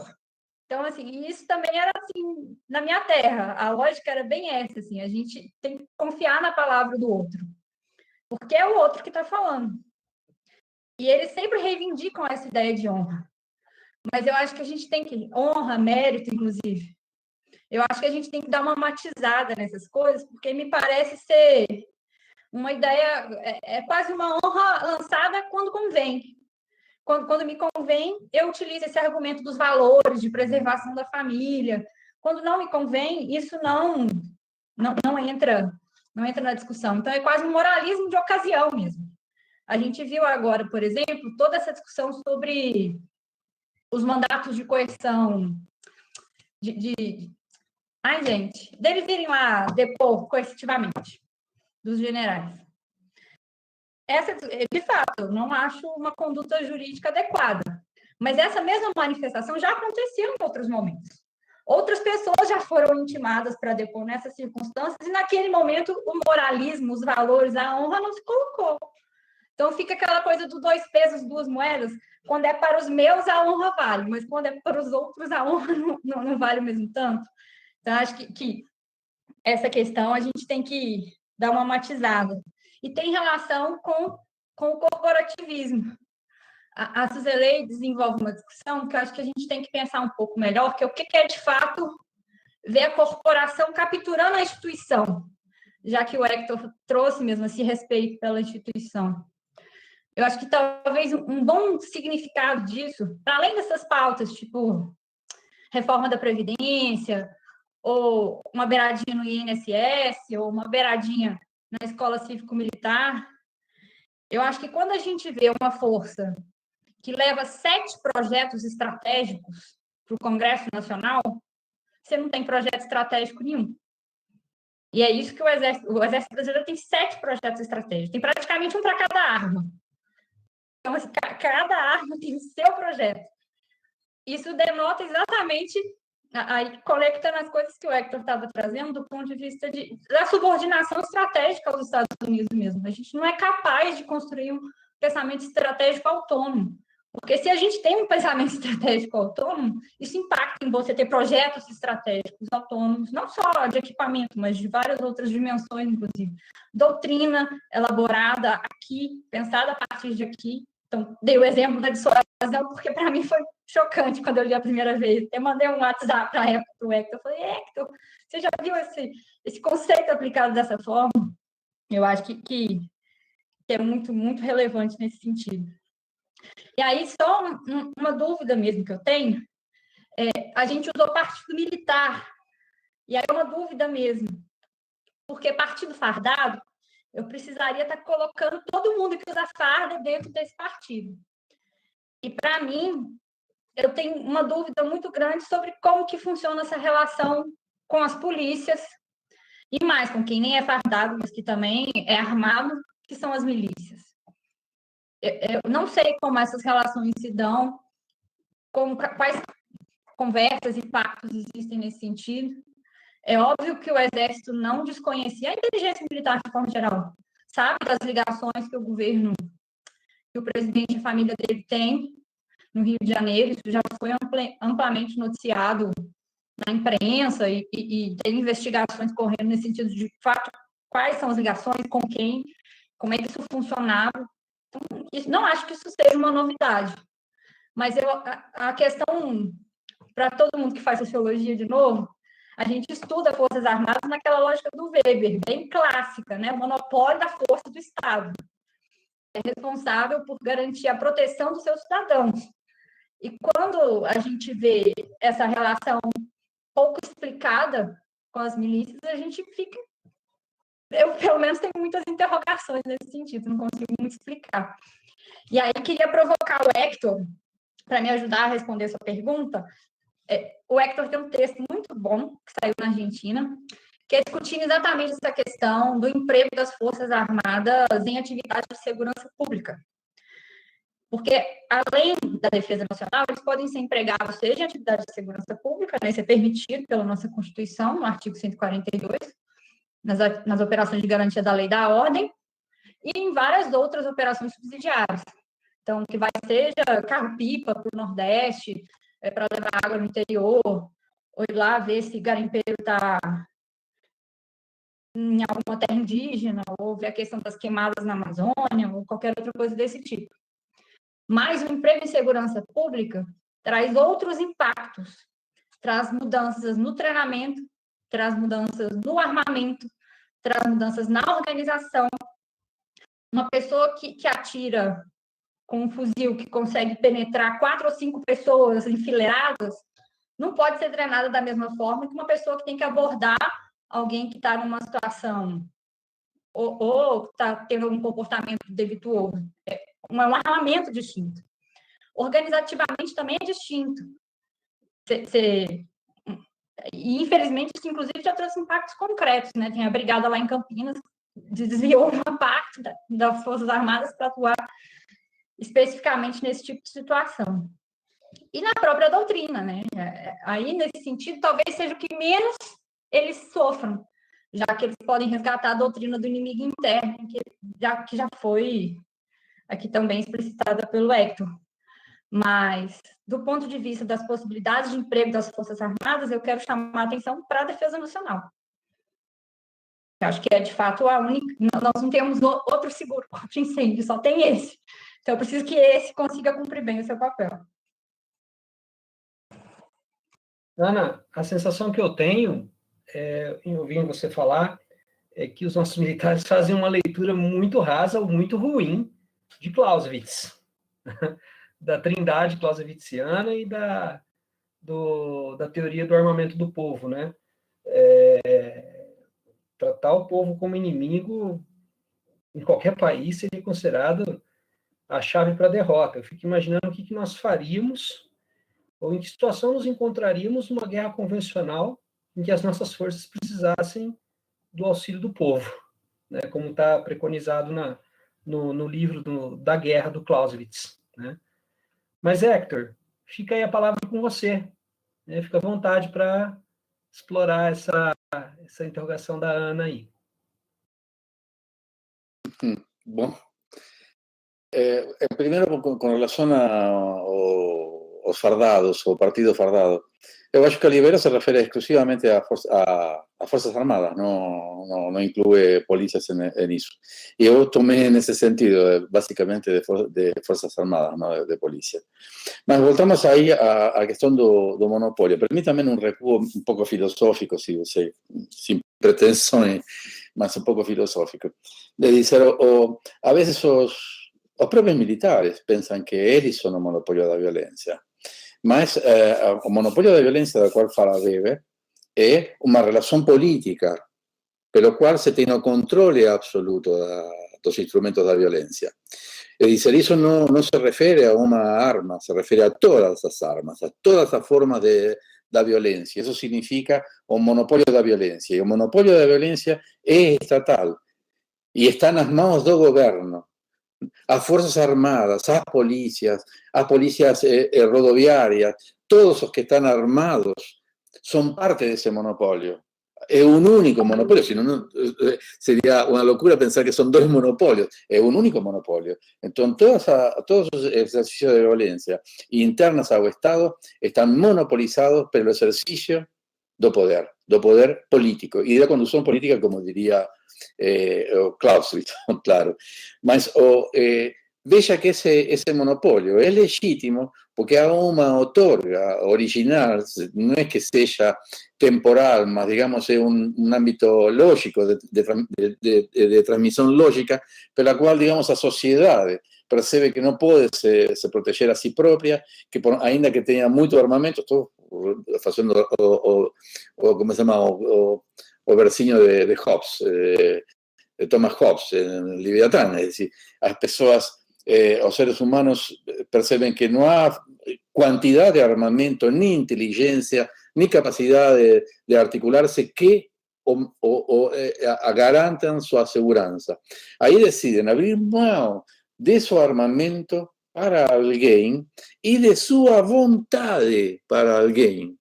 Então, assim, isso também era assim, na minha terra. A lógica era bem essa, assim, a gente tem que confiar na palavra do outro. Porque é o outro que está falando. E eles sempre reivindicam essa ideia de honra. Mas eu acho que a gente tem que... Honra, mérito, inclusive. Eu acho que a gente tem que dar uma matizada nessas coisas, porque me parece ser uma ideia... É quase uma honra lançada quando convém. Quando me convém, eu utilizo esse argumento dos valores, de preservação da família. Quando não me convém, isso não entra na discussão. Então, é quase um moralismo de ocasião mesmo. A gente viu agora, por exemplo, toda essa discussão sobre os mandatos de coerção, ai, gente, deles irem lá depor coercitivamente dos generais. Essa, de fato, não acho uma conduta jurídica adequada. Mas essa mesma manifestação já aconteceu em outros momentos. Outras pessoas já foram intimadas para depor nessas circunstâncias, e naquele momento o moralismo, os valores, a honra não se colocou. Então fica aquela coisa do 2 pesos, 2 moedas. Quando é para os meus, a honra vale, mas quando é para os outros, a honra não vale o mesmo tanto. Então, acho que essa questão a gente tem que dar uma matizada. E tem relação com o corporativismo. A Suzelei desenvolve uma discussão que eu acho que a gente tem que pensar um pouco melhor, que é o que é, de fato, ver a corporação capturando a instituição, já que o Hector trouxe mesmo esse respeito pela instituição. Eu acho que talvez um bom significado disso, para além dessas pautas, tipo reforma da Previdência, ou uma beiradinha no INSS, ou uma beiradinha na Escola Cívico-Militar, eu acho que quando a gente vê uma força que leva 7 projetos estratégicos para o Congresso Nacional, você não tem projeto estratégico nenhum. E é isso que o Exército Brasileiro tem 7 projetos estratégicos, tem praticamente um para cada arma. Então, assim, cada arma tem o seu projeto. Isso denota exatamente, aí conectando as coisas que o Hector estava trazendo, do ponto de vista da subordinação estratégica aos Estados Unidos mesmo. A gente não é capaz de construir um pensamento estratégico autônomo. Porque se a gente tem um pensamento estratégico autônomo, isso impacta em você ter projetos estratégicos autônomos, não só de equipamento, mas de várias outras dimensões, inclusive. Doutrina elaborada aqui, pensada a partir de aqui. Então, dei o exemplo da dissuasão, porque para mim foi chocante quando eu li a primeira vez. Eu mandei um WhatsApp para a época para o Hector. Eu falei, Hector, você já viu esse conceito aplicado dessa forma? Eu acho que é muito, muito relevante nesse sentido. E aí, só uma dúvida mesmo que eu tenho, a gente usou partido militar, e aí é uma dúvida mesmo, porque partido fardado, eu precisaria estar colocando todo mundo que usa farda dentro desse partido. E, para mim, eu tenho uma dúvida muito grande sobre como que funciona essa relação com as polícias, e mais com quem nem é fardado, mas que também é armado, que são as milícias. Eu não sei como essas relações se dão, quais conversas e pactos existem nesse sentido. É óbvio que o Exército não desconhecia a inteligência militar de forma geral, sabe das ligações que o governo, que o presidente e a família dele tem no Rio de Janeiro, isso já foi amplamente noticiado na imprensa e ter investigações correndo nesse sentido de fato quais são as ligações, com quem, como é que isso funcionava. Então, não acho que isso seja uma novidade, mas a questão, para todo mundo que faz sociologia de novo, a gente estuda Forças Armadas naquela lógica do Weber, bem clássica, né? O monopólio da força do Estado. É responsável por garantir a proteção dos seus cidadãos. E quando a gente vê essa relação pouco explicada com as milícias, a gente fica... Eu, pelo menos, tenho muitas interrogações nesse sentido, não consigo muito explicar. E aí, queria provocar o Hector para me ajudar a responder essa pergunta. O Hector tem um texto muito bom, que saiu na Argentina, que é discutindo exatamente essa questão do emprego das Forças Armadas em atividades de segurança pública. Porque, além da defesa nacional, eles podem ser empregados, seja em atividade de segurança pública, né, isso é permitido pela nossa Constituição, no artigo 142, nas operações de garantia da lei e da ordem, e em várias outras operações subsidiárias. Então, que vai seja carro-pipa para o Nordeste, para levar água no interior, ou ir lá ver se garimpeiro está em alguma terra indígena, ou ver a questão das queimadas na Amazônia, ou qualquer outra coisa desse tipo. Mas o emprego em segurança pública traz outros impactos, traz mudanças no treinamento, traz mudanças no armamento, traz mudanças na organização. Uma pessoa que atira com um fuzil que consegue penetrar 4 ou 5 pessoas enfileiradas, não pode ser treinada da mesma forma que uma pessoa que tem que abordar alguém que está numa situação ou está tendo um comportamento defeituoso. É um armamento distinto. Organizativamente também é distinto. E, infelizmente, isso, inclusive, já trouxe impactos concretos, né? Tem a brigada lá em Campinas, desviou uma parte das Forças Armadas para atuar especificamente nesse tipo de situação. E na própria doutrina, né? Aí, nesse sentido, talvez seja o que menos eles sofram, já que eles podem resgatar a doutrina do inimigo interno, que já foi aqui também explicitada pelo Hector. Mas, do ponto de vista das possibilidades de emprego das Forças Armadas, eu quero chamar a atenção para a defesa nacional. Eu acho que é, de fato, a única... Nós não temos outro seguro contra incêndio, só tem esse. Então, eu preciso que esse consiga cumprir bem o seu papel. Ana, a sensação que eu tenho, em ouvindo você falar, é que os nossos militares fazem uma leitura muito rasa ou muito ruim de Clausewitz, da trindade clausewitziana e da teoria do armamento do povo, né? Tratar o povo como inimigo em qualquer país seria considerado a chave para a derrota. Eu fico imaginando o que nós faríamos ou em que situação nos encontraríamos numa guerra convencional em que as nossas forças precisassem do auxílio do povo, né? Como está preconizado no livro da guerra do Clausewitz, né? Mas, Hector, fica aí a palavra com você, né? Fica à vontade para explorar essa interrogação da Ana aí. Bom, primeiro com relação aos fardados, o partido fardado, eu acho que a Libera se refere exclusivamente a Forças Armadas, não inclui polícias nisso. E eu tomei nesse sentido, basicamente, de Forças Armadas, não de polícia. Mas voltamos aí à questão do monopólio. Permítame um recuo um pouco filosófico, sem pretensões, mas um pouco filosófico, de dizer, a vezes os próprios militares pensam que eles são o monopólio da violência. Mas o monopólio da violência da qual fala Weber é uma relação política pelo qual se tem o controle absoluto dos instrumentos da violência. É dizer, isso não se refere a uma arma, se refere a todas as armas, a todas as formas da violência. Isso significa o monopólio da violência. E o monopólio da violência é estatal e está nas mãos do governo. As Forças Armadas, as polícias rodoviárias, todos os que estão armados são parte desse monopólio. É um único monopólio, senão seria uma loucura pensar que são dois monopólios. É um único monopólio. Então, todos os exercícios de violência internas ao Estado estão monopolizados pelo exercício do poder político e da condução política, como diria o Clausewitz, claro. Mas veja que esse monopólio é legítimo porque há uma outorga original, não é que seja temporal, mas, digamos, é um âmbito lógico, de transmissão lógica, pela qual, digamos, a sociedade percebe que não pode se proteger a si própria, que ainda que tenha muito armamento, estou fazendo como se chama, o versinho de Hobbes, de Thomas Hobbes, en Leviatán, es decir, as pessoas, os seres humanos perceben que no hay cantidad de armamento, ni inteligencia, ni capacidad de articularse que garantan su aseguranza. Ahí deciden abrir mão de su armamento para alguém y de su vontade para alguém.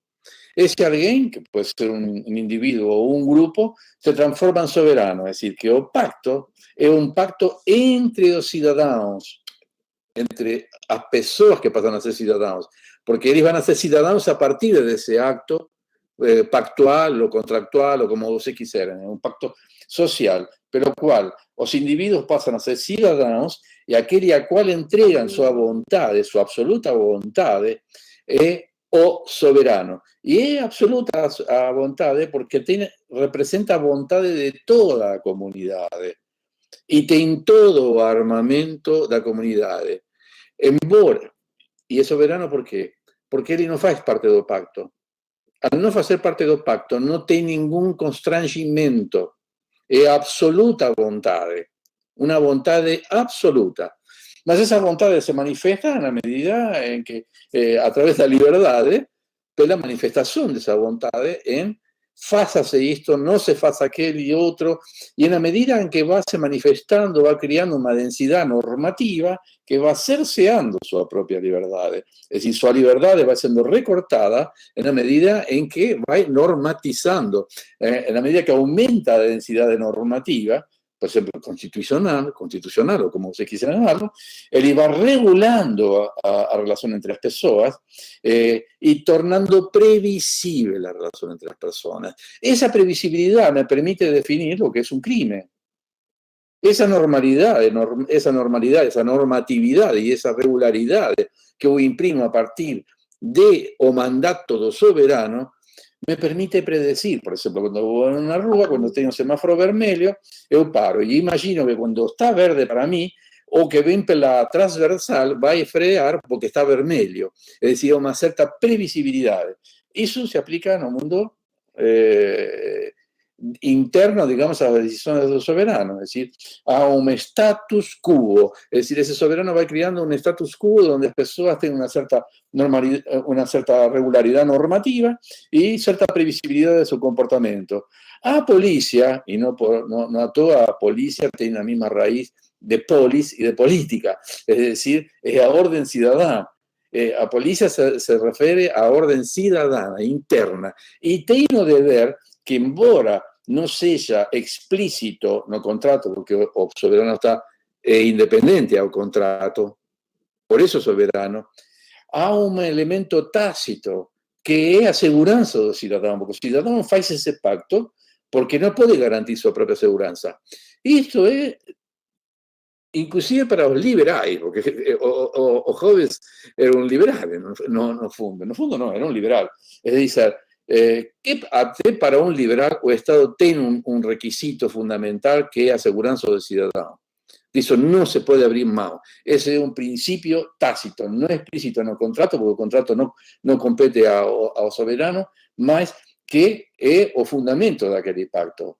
Ese alguém, que puede ser un individuo o un grupo, se transforma en soberano. Es decir, que o pacto es un pacto entre los ciudadanos, entre as pessoas que pasan a ser ciudadanos, porque eles van a ser ciudadanos a partir de ese acto pactual o contractual o como você quiser, un pacto social, pero cual los individuos pasan a ser ciudadanos y aquel a cual entregan su voluntad, su absoluta voluntad, o soberano. Y es absoluta a vontade porque representa a vontade de toda a comunidade e tem todo o armamento da comunidade. Embora, e é soberano por quê? Porque ele não faz parte do pacto. Al não fazer parte do pacto, não tem nenhum constrangimento. É absoluta vontade. Uma vontade absoluta. Mas esa vontade se manifesta na medida en que, a través da liberdade, pela manifestação dessa vontade em fázase isto, não se faça aquele e outro, e na medida em que vai se manifestando, vai criando uma densidade normativa que vai cerceando sua própria liberdade. É decir, sua liberdade vai sendo recortada na medida em que vai normatizando, na medida que aumenta a densidade normativa, por ejemplo, constitucional o como se quisiera llamarlo, él va regulando a relación entre las personas y tornando previsible la relación entre las personas. Esa previsibilidad me permite definir lo que es un crimen. Esa normalidad, esa normatividad y esa regularidad que yo imprimo a partir de o mandato do soberano me permite predecir, por exemplo, quando vou em uma rua, quando tem um semáforo vermelho, eu paro e imagino que quando está verde para mim, o que vem pela transversal vai frear porque está vermelho. É decir, uma certa previsibilidade. Isso se aplica no mundo interno, digamos, a las decisiones del soberano, es decir, a un status quo, es decir, ese soberano va creando un status quo donde las personas tienen una cierta regularidad normativa y cierta previsibilidad de su comportamiento. A policía, y no a toda policía tiene la misma raíz de polis y de política, es decir, es a orden ciudadana. A policía se refiere a orden ciudadana, interna, y tiene un deber que, embora no sea explícito no contrato, porque o soberano está independente al contrato, por eso soberano, há un elemento tácito que es aseguranza do cidadão, porque o cidadão faz esse pacto porque no puede garantizar su propia segurança. Esto es inclusive para los liberales, porque o Hobbes era un liberal, no fundo no, era un liberal. Es decir, que até para un liberal o Estado tiene un requisito fundamental que es aseguranza del ciudadano. Eso no se puede abrir mão. Ese es un principio tácito, no explícito en el contrato, porque el contrato no compete ao soberano, mas que es o fundamento de aquel pacto.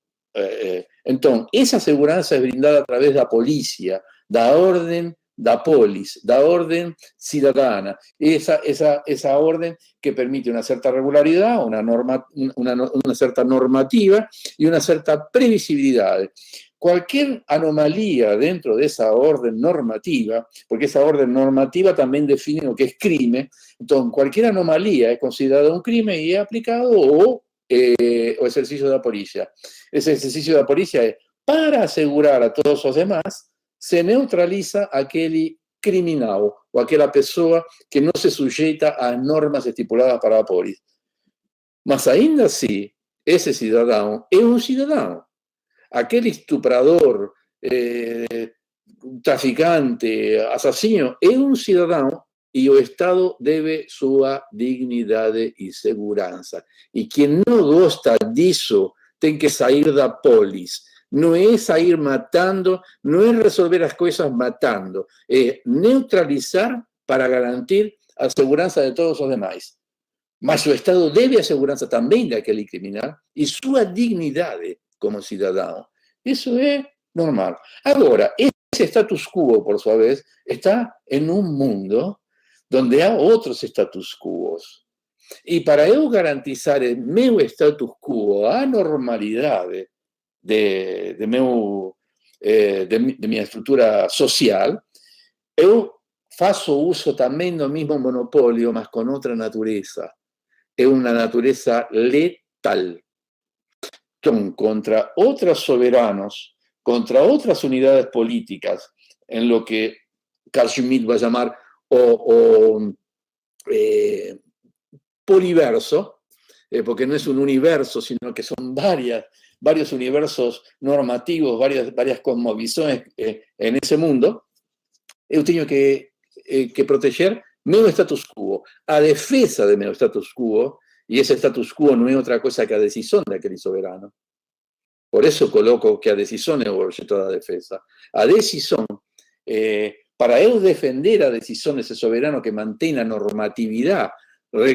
Entonces, esa segurança es brindada a través de la policía, da orden da polis, da orden ciudadana, esa orden que permite una cierta regularidad, una cierta normativa y una cierta previsibilidad. Cualquier anomalía dentro de esa orden normativa, porque esa orden normativa también define lo que es crimen, entonces cualquier anomalía es considerada un crimen y es aplicado o ejercicio de la policía. Ese ejercicio de la policía es para asegurar a todos los demás, se neutraliza aquel criminal o aquella persona que no se sujeta a normas estipuladas para la polis. Mas ainda assim, esse cidadão é um cidadão. Aquele estuprador, traficante, assassino, é um cidadão e o Estado deve sua dignidade e segurança. E quem não gosta disso tem que sair da polis. Não é sair matando, não é resolver as coisas matando, é neutralizar para garantir a segurança de todos os demais. Mas o Estado deve a segurança também daquele criminal e sua dignidade como cidadão. Isso é normal. Agora, esse status quo, por sua vez, está em um mundo onde há outros status quos. E para eu garantizar o meu status quo, a normalidade de minha estrutura social, eu faço uso também do mesmo monopólio, mas com outra natureza. É uma natureza letal. Son contra otros soberanos, contra otras unidades políticas, en lo que Carl Schmitt va a llamar poliverso, porque no es un universo, sino que son varios universos normativos, varias cosmovisiones en ese mundo. Eu tenho que proteger meu status quo. A defesa de meu status quo, e esse status quo não é outra coisa que a decisão daquele soberano. Por eso coloco que a decisão é o objeto da defesa. A decisão, para eu defender a decisão desse soberano que mantém a normatividade,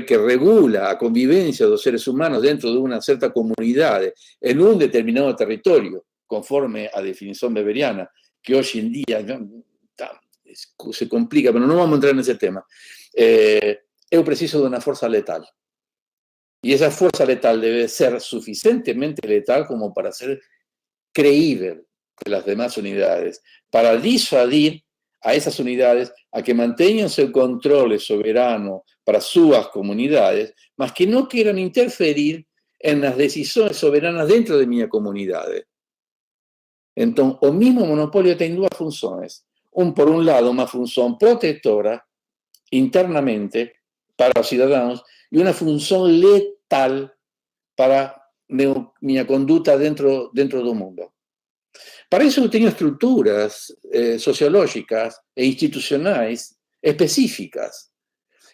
que regula a convivencia dos seres humanos dentro de una cierta comunidad en un determinado territorio, conforme a definición weberiana, que hoy en día se complica, pero no vamos a entrar en ese tema. Eu preciso de una fuerza letal. Y esa fuerza letal debe ser suficientemente letal como para ser creíble de las demás unidades, para disuadir a esas unidades a que mantengan su control soberano para sus comunidades, mas que no quieran interferir en las decisiones soberanas dentro de mi comunidad. Entonces, o mismo monopolio tiene dos funciones. Por un lado, una función protectora internamente para los ciudadanos y una función letal para mi conducta dentro del mundo. Para eso yo tengo estructuras sociológicas e institucionales específicas.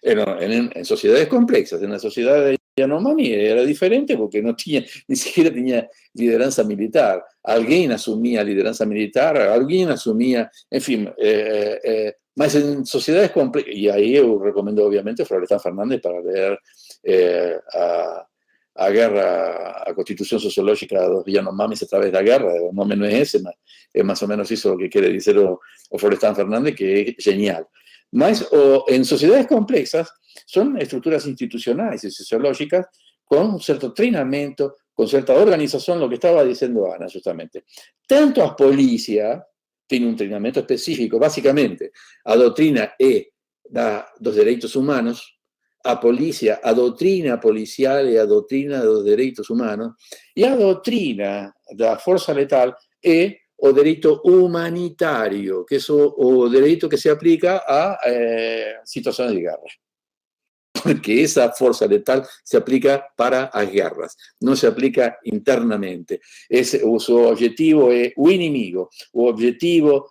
En sociedades complexas, en la sociedad de Yanomami era diferente porque ni siquiera tenía lideranza militar. Alguien asumía lideranza militar, alguien asumía, en fin, más en sociedades complexas. Y ahí yo recomiendo obviamente a Florestan Fernández para leer a guerra, a Constitución Sociológica de los Yanomamis a través de la guerra. El nombre no es ese, más o menos eso lo que quiere decir o Florestan Fernández, que es genial. Mas en sociedades complexas son estructuras institucionales y sociológicas con un cierto treinamento, con cierta organización, lo que estaba diciendo Ana justamente. Tanto a policía tiene un treinamento específico, básicamente, a doutrina dos derechos humanos, a policía, a doutrina policial y a doutrina de los derechos humanos, y a doutrina da fuerza letal o derecho humanitario, que es o derecho que se aplica a situaciones de guerra. Porque esa fuerza letal se aplica para las guerras, no se aplica internamente. Su objetivo es o inimigo, o objetivo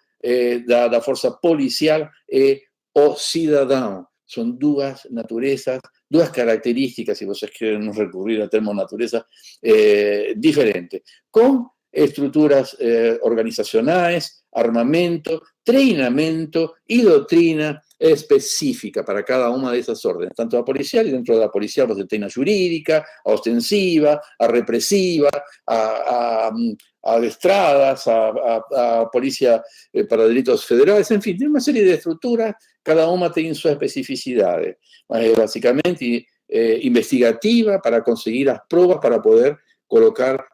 da fuerza policial es o ciudadano. Son dos naturezas, dos características, si ustedes quieren recurrir al término naturaleza, diferentes, con estructuras organizacionales, armamento, treinamento y doctrina específica para cada una de esas órdenes, tanto la policial y dentro de la policial la doctrina jurídica, a ostensiva, a represiva, a adestradas, a policía para delitos federales, en fin, tiene una serie de estructuras, cada una tiene sus especificidades, básicamente investigativa para conseguir las pruebas para poder colocar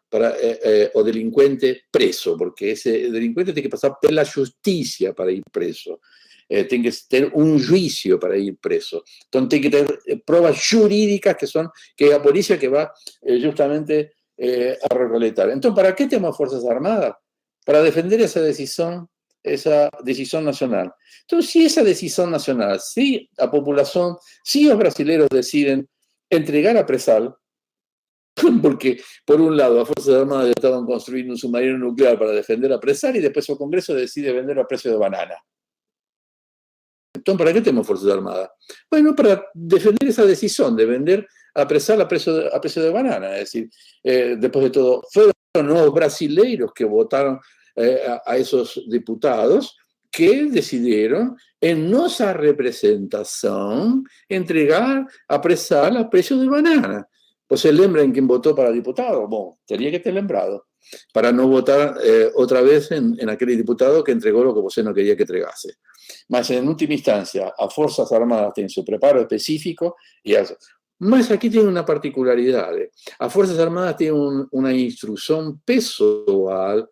o delincuente preso, porque ese delincuente tiene que pasar por la justicia para ir preso. Tiene que tener un juicio para ir preso. Entonces tiene que tener pruebas jurídicas que es la policía que va justamente a recolectar. Entonces, ¿para qué tenemos Fuerzas Armadas? Para defender esa decisión nacional. Entonces, si esa decisión nacional, si la población, si los brasileños deciden entregar a Presal, Porque, por un lado, las Fuerzas Armadas estaban construyendo un submarino nuclear para defender a Presar y después el Congreso decide venderlo a precio de banana. Entonces, ¿para qué tenemos Fuerzas Armadas? Bueno, para defender esa decisión de vender a Presar a precio de banana. Es decir, después de todo, fueron los brasileiros que votaron a esos diputados que decidieron en nuestra representación entregar a Presar a precio de banana. Pues se lembran quién votó para diputado. Bueno, tenía que estar lembrado para no votar otra vez en aquel diputado que entregó lo que usted no quería que entregase. Mas en última instancia, a Fuerzas Armadas tienen su preparo específico y eso. Mas aquí tiene una particularidad. A Fuerzas Armadas tiene una instrucción pessoal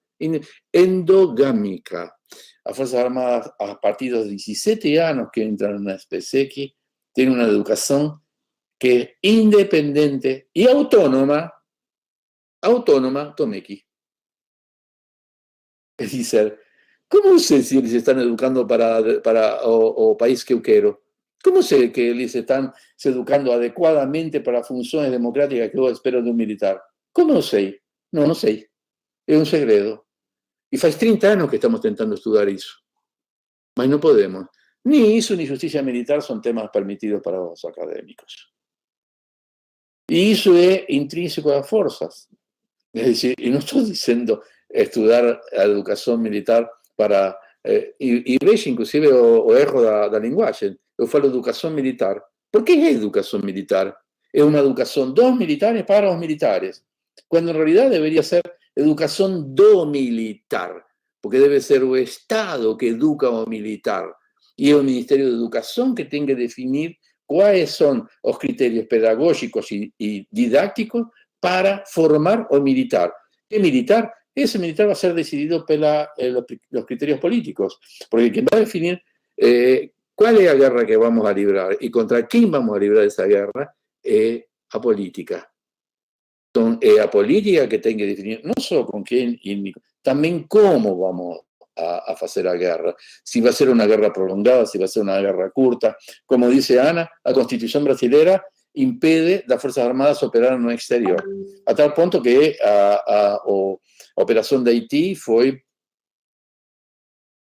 endogámica. A Fuerzas Armadas, a partir de los 17 años que entran en una SPSEC, tienen una educación que es independiente y autónoma, tome aquí. Es decir, ¿cómo sé si les están educando para o país que yo quiero? ¿Cómo sé que les están educando adecuadamente para funciones democráticas que yo espero de un militar? ¿Cómo sé? No sé. Es un segredo. Y hace 30 años que estamos intentando estudiar eso. Mas no podemos. Ni eso ni justicia militar son temas permitidos para los académicos. Y eso es intrínseco a las fuerzas. Es decir, y no estoy diciendo estudiar la educación militar para... y veis inclusive o erro da linguagem. Eu falo educação militar. Por que é educação militar? É uma educação dos militares para os militares. Quando, em realidade, deveria ser educação do militar. Porque deve ser o Estado que educa o militar. E é o Ministério da Educação que tem que definir quais são os critérios pedagógicos e didácticos para formar o militar. ¿Qué militar? Ese militar va a ser decidido por los criterios políticos, porque quien va a definir cuál es la guerra que vamos a librar y contra quién vamos a librar esa guerra es a política. Entonces, a política que tiene que definir no solo con quién, también cómo vamos a hacer la guerra. Si va a ser una guerra prolongada, si va a ser una guerra corta. Como dice Ana, la Constitución brasileña impede las Fuerzas Armadas operar en el exterior. A tal punto que a operación de Haití fue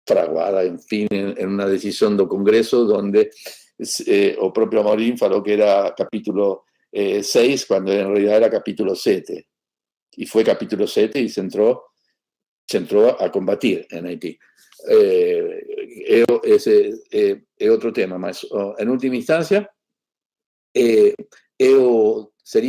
fraguada, en fin, en una decisión del Congreso donde el propio Amorim faló que era capítulo 6, cuando en realidad era capítulo 7. Y fue capítulo 7 y se entró a combatir en Haití. Ese es otro tema, mas en última instancia, sería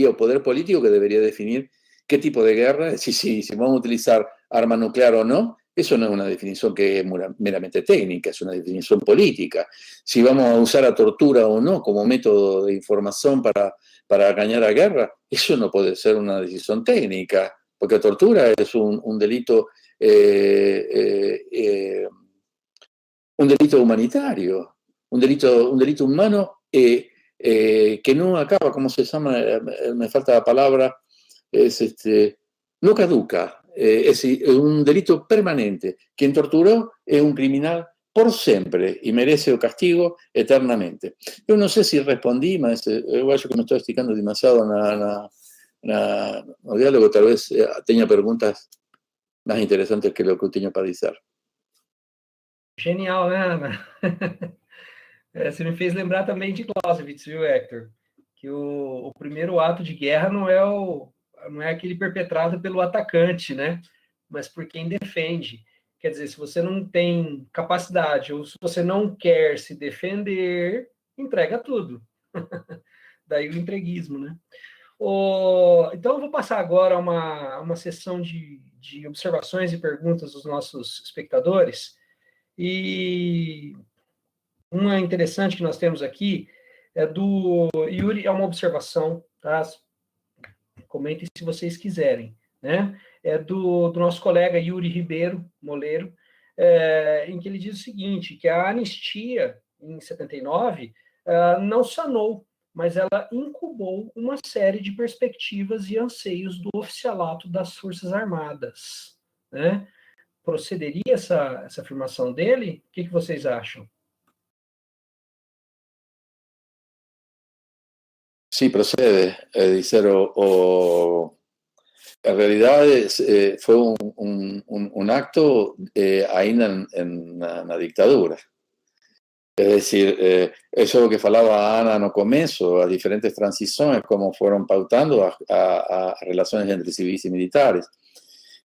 el poder político que debería definir qué tipo de guerra, si vamos a utilizar arma nuclear o no. Eso no es una definición que es meramente técnica, es una definición política. Si vamos a usar la tortura o no como método de información para ganar la guerra, eso no puede ser una decisión técnica, porque la tortura es un delito humanitario, un delito humano que no acaba, ¿cómo se llama? Me falta la palabra, no caduca. Es un delito permanente. Quien torturó es un criminal por siempre y merece el castigo eternamente. Yo no sé si respondí, mas yo que me estoy esticando demasiado en el diálogo, tal vez tenga preguntas más interesantes que lo que eu tenho para dizer. Genial, né, Ana? Você me fez lembrar também de Clausewitz, viu, Hector? Que o primeiro ato de guerra não é aquele perpetrado pelo atacante, né? Mas por quem defende. Quer dizer, se você não tem capacidade ou se você não quer se defender, entrega tudo. Daí o entreguismo, né? Então, eu vou passar agora uma sessão de observações e perguntas dos nossos espectadores. E uma interessante que nós temos aqui é do Yuri, é uma observação, tá? Comentem se vocês quiserem, né? É do nosso colega Yuri Ribeiro Moleiro, em que ele diz o seguinte, que a anistia, em 79, não sanou, mas ela incubou uma série de perspectivas e anseios do oficialato das Forças Armadas, né? Procederia essa afirmação dele? O que vocês acham? Sí, procede, dizer, en realidad fue un acto ainda na ditadura. Es decir, eso lo que falaba Ana no começo, as diferentes transições, como fueron pautando a relaciones entre civis y militares.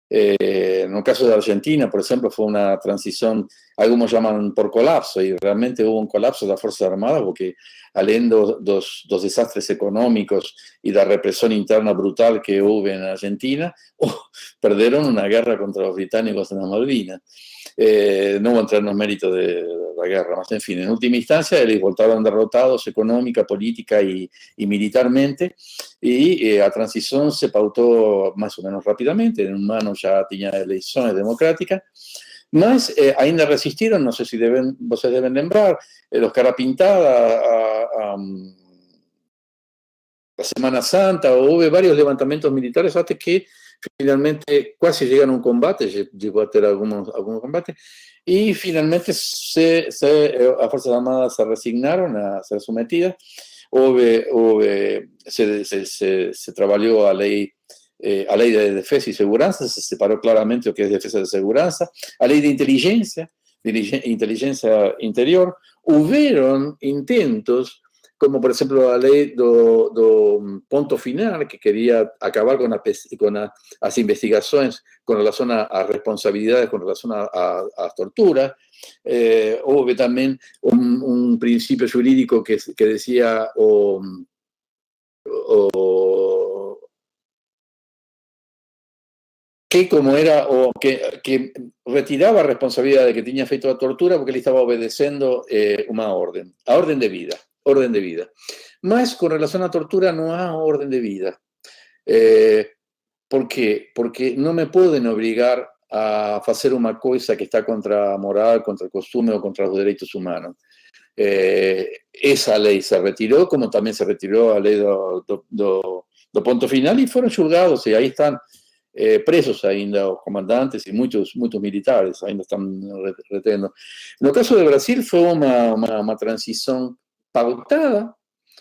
En el caso de Argentina, por ejemplo, fue una transición, algunos llaman por colapso, y realmente hubo un colapso de las Fuerzas Armadas porque, além dos desastres económicos y la represión interna brutal que hubo en Argentina, perdieron una guerra contra los británicos en las Malvinas. No voy a entrar en los méritos de la guerra, más en fin, en última instancia, ellos voltaron derrotados económica, política y militarmente, y a transición se pautó más o menos rápidamente, en un ano ya tenía elecciones democráticas, mas ainda resistiron, no sé si ustedes deben lembrar, los cara pintada, la Semana Santa, hubo varios levantamientos militares hasta que finalmente casi llegan a un combate, llegó a tener algunos combates, y finalmente las Fuerzas Armadas se resignaron a ser sometidas. Se trabajó a ley de defensa y seguridad, se separó claramente lo que es defensa de seguridad, a ley de inteligencia interior. Hubieron intentos, como por ejemplo la ley do ponto final, que quería acabar con las investigaciones con relación a responsabilidades, con relación a tortura. Hubo también un principio jurídico que decía que como era, o que retiraba responsabilidad de que tenía feito a tortura porque él estaba obedeciendo una orden, a orden de vida. Mas con relación a tortura no hay orden de vida. ¿Por qué? Porque no me pueden obligar a hacer una cosa que está contra la moral, contra el costume o contra los derechos humanos. Esa ley se retiró, como también se retiró la ley do ponto final, y fueron juzgados, y ahí están presos ainda los comandantes y muchos militares ainda están reteniendo. En el caso de Brasil fue una transición pautada,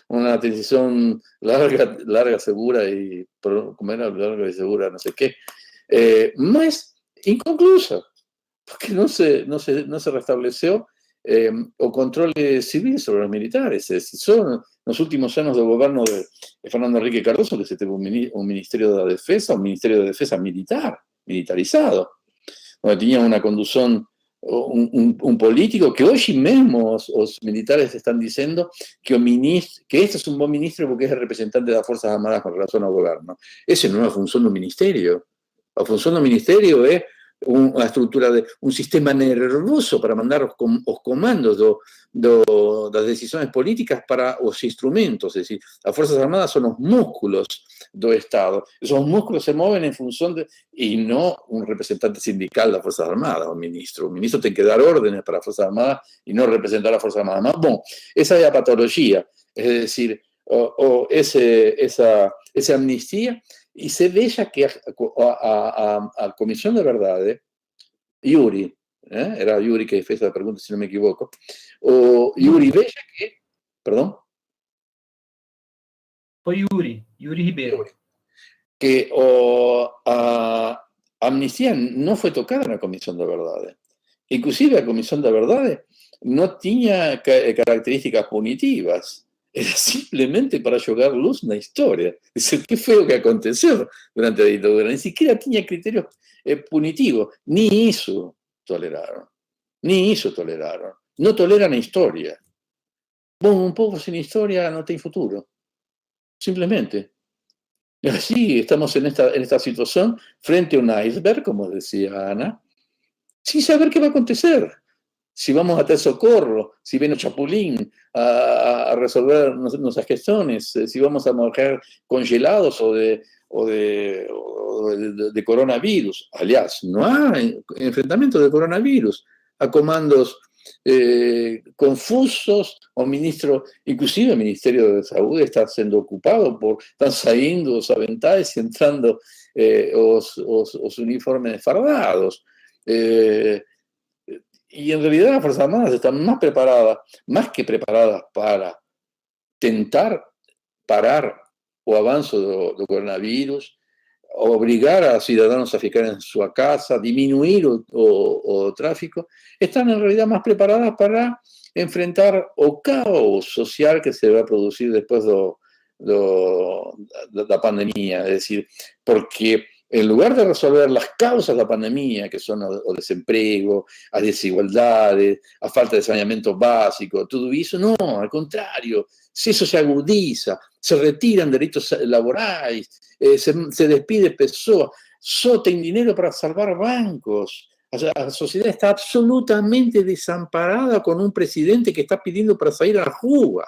una transición larga, segura y, como era, larga y segura, no sé qué, más inconclusa, porque no se restableció o control civil sobre los militares. Son los últimos años del gobierno de Fernando Henrique Cardoso que se tuvo un Ministerio de Defensa, un Ministerio de Defensa militarizado, donde tenía una conducción, un político que hoy mismo los militares están diciendo que este es un buen ministro porque es el representante de las Fuerzas Armadas con relación al gobierno. Esa no es la función de un ministerio. La función del ministerio es una estructura de un sistema nervoso para mandar los comandos das decisiones políticas para los instrumentos. Es decir, las Fuerzas Armadas son los músculos do Estado. Esos músculos se mueven en función de, y no un representante sindical de las Fuerzas Armadas, un ministro. Un ministro tiene que dar órdenes para las Fuerzas Armadas y no representar a las Fuerzas Armadas. Bueno, esa es la patología. Es decir, esa amnistía, y se veía que a Comisión de Verdades, Yuri, era Yuri que fez la pregunta, si no me equivoco, o Yuri veía que, perdón. Foi Yuri Ribeiro. Que a amnistía no fue tocada en la Comisión de Verdades. Inclusive la Comisión de Verdades no tenía características punitivas. Era simplemente para jogar luz en la historia. Es decir, qué feo que aconteció durante la dictadura. Ni siquiera tenía criterios punitivos. Ni eso toleraron. No toleran la historia. Bueno, un poco sin historia no tiene futuro. Simplemente. Y así estamos en esta situación frente a un iceberg, como decía Ana, sin saber qué va a acontecer. Si vamos a tener socorro, si viene Chapulín a resolver nuestras cuestiones, si vamos a morir congelados o de coronavirus. Aliás, no hay enfrentamiento de coronavirus a comandos confusos, o inclusive el Ministerio de Salud está siendo ocupado están saliendo los aventales y entrando los uniformes fardados. Y en realidad las Fuerzas Armadas están más que preparadas para tentar parar o avanço do coronavírus, obrigar a cidadãos a ficar em sua casa, diminuir o tráfico, estão, em realidade, mais preparadas para enfrentar o caos social que se vai produzir depois da pandemia. Es decir, porque en lugar de resolver las causas de la pandemia, que son o desemprego, a desigualdades, a falta de saneamiento básico, todo eso, no, al contrario, si eso se agudiza, se retiran derechos laborais, se despide pessoas, só tem dinero para salvar bancos. La sociedad está absolutamente desamparada con un presidente que está pidiendo para salir a la rua.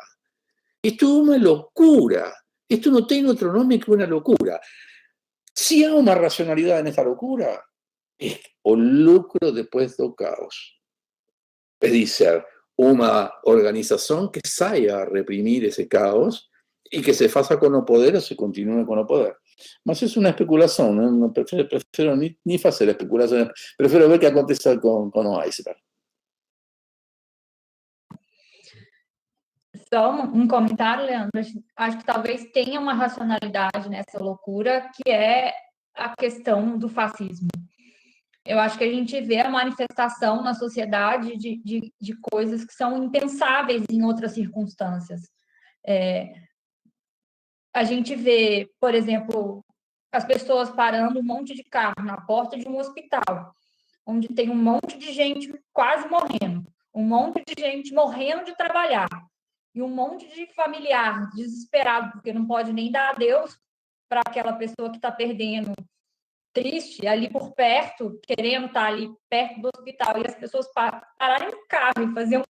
Esto es una locura. Esto no tiene otro nombre que una locura. Si hay una racionalidad en esta locura, es o lucro después do caos. Es decir, una organización que saia a reprimir ese caos y que se faça con o poder o se continúe con o poder. Mas es una especulación, ¿no? Prefiero ni hacer especulaciones, prefiero ver qué acontece con o iceberg. Só um comentário, Leandro. Acho que talvez tenha uma racionalidade nessa loucura, que é a questão do fascismo. Eu acho que a gente vê a manifestação na sociedade de coisas que são impensáveis em outras circunstâncias. A gente vê, por exemplo, as pessoas parando um monte de carro na porta de um hospital, onde tem um monte de gente quase morrendo, um monte de gente morrendo de trabalhar, e um monte de familiar desesperado, porque não pode nem dar adeus para aquela pessoa que está perdendo, triste, ali por perto, querendo estar ali perto do hospital, e as pessoas pararem no carro e fazer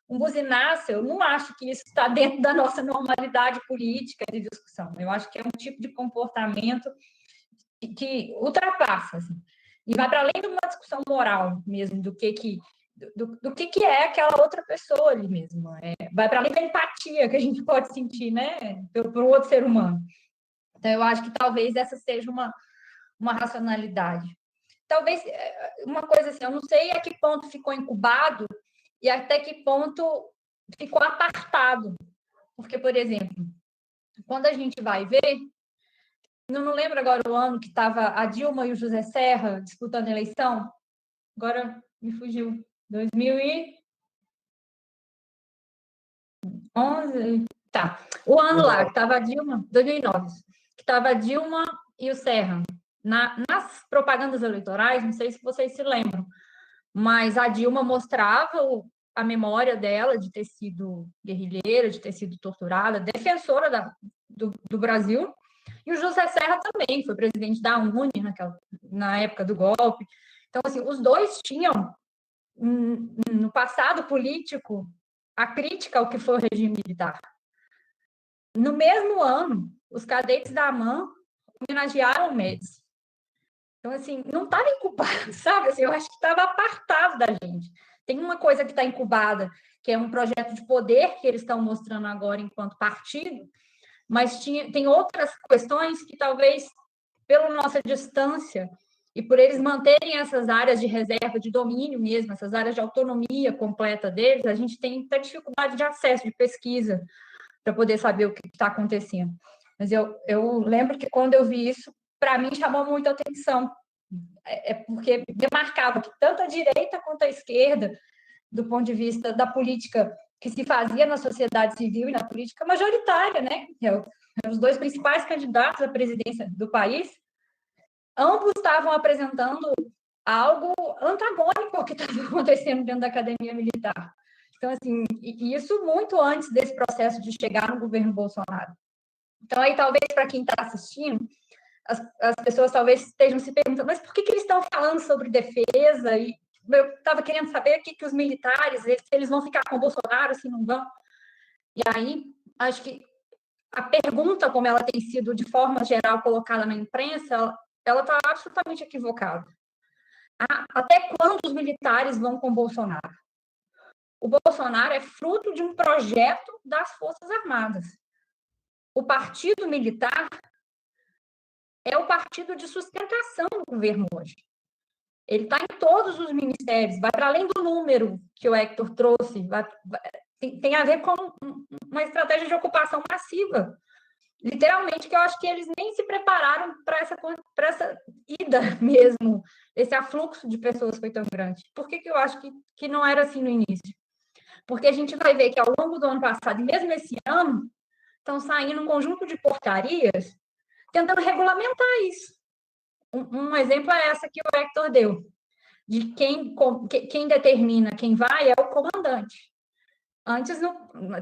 um buzinaço. Eu não acho que isso está dentro da nossa normalidade política de discussão. Eu acho que é um tipo de comportamento que ultrapassa, assim, e vai para além de uma discussão moral mesmo, do que é aquela outra pessoa ali mesmo. Vai para além da empatia que a gente pode sentir, né, para o outro ser humano. Então, eu acho que talvez essa seja uma racionalidade. Talvez, uma coisa assim, eu não sei a que ponto ficou incubado e até que ponto ficou apartado. Porque, por exemplo, quando a gente vai ver, eu não lembro agora o ano que estava a Dilma e o José Serra disputando a eleição, agora me fugiu, 2011, tá. O ano lá, que estava a Dilma, 2009, que estava a Dilma e o Serra. Nas propagandas eleitorais, não sei se vocês se lembram, mas a Dilma mostrava a memória dela de ter sido guerrilheira, de ter sido torturada, defensora do Brasil, e o José Serra também foi presidente da UNE na época do golpe. Então, assim, os dois tinham, no passado político, a crítica ao que foi o regime militar. No mesmo ano, os cadetes da AMAN homenagearam o Médici. Então, assim, não estava incubado, sabe? Assim, eu acho que estava apartado da gente. Tem uma coisa que está incubada, que é um projeto de poder que eles estão mostrando agora enquanto partido, mas tem outras questões que talvez, pela nossa distância e por eles manterem essas áreas de reserva, de domínio mesmo, essas áreas de autonomia completa deles, a gente tem muita dificuldade de acesso, de pesquisa, para poder saber o que está acontecendo. Mas eu lembro que quando eu vi isso, para mim chamou muita atenção, porque demarcava que tanto a direita quanto a esquerda, do ponto de vista da política que se fazia na sociedade civil e na política majoritária, né? Os dois principais candidatos à presidência do país, ambos estavam apresentando algo antagônico ao que estava acontecendo dentro da academia militar. Então, assim, e isso muito antes desse processo de chegar no governo Bolsonaro. Então, aí, talvez, para quem está assistindo, as pessoas talvez estejam se perguntando, mas por que eles estão falando sobre defesa? E eu estava querendo saber o que os militares, se eles vão ficar com o Bolsonaro, se não vão. E aí, acho que a pergunta, como ela tem sido, de forma geral, colocada na imprensa, ela está absolutamente equivocada. Até quando os militares vão com o Bolsonaro? O Bolsonaro é fruto de um projeto das Forças Armadas. O partido militar é o partido de sustentação do governo hoje. Ele está em todos os ministérios, vai para além do número que o Hector trouxe, tem a ver com uma estratégia de ocupação massiva literalmente, que eu acho que eles nem se prepararam para essa ida mesmo, esse afluxo de pessoas foi tão grande. Por que eu acho que não era assim no início? Porque a gente vai ver que ao longo do ano passado, e mesmo esse ano, estão saindo um conjunto de portarias tentando regulamentar isso. Um exemplo é essa que o Hector deu, de quem determina quem vai é o comandante. Antes,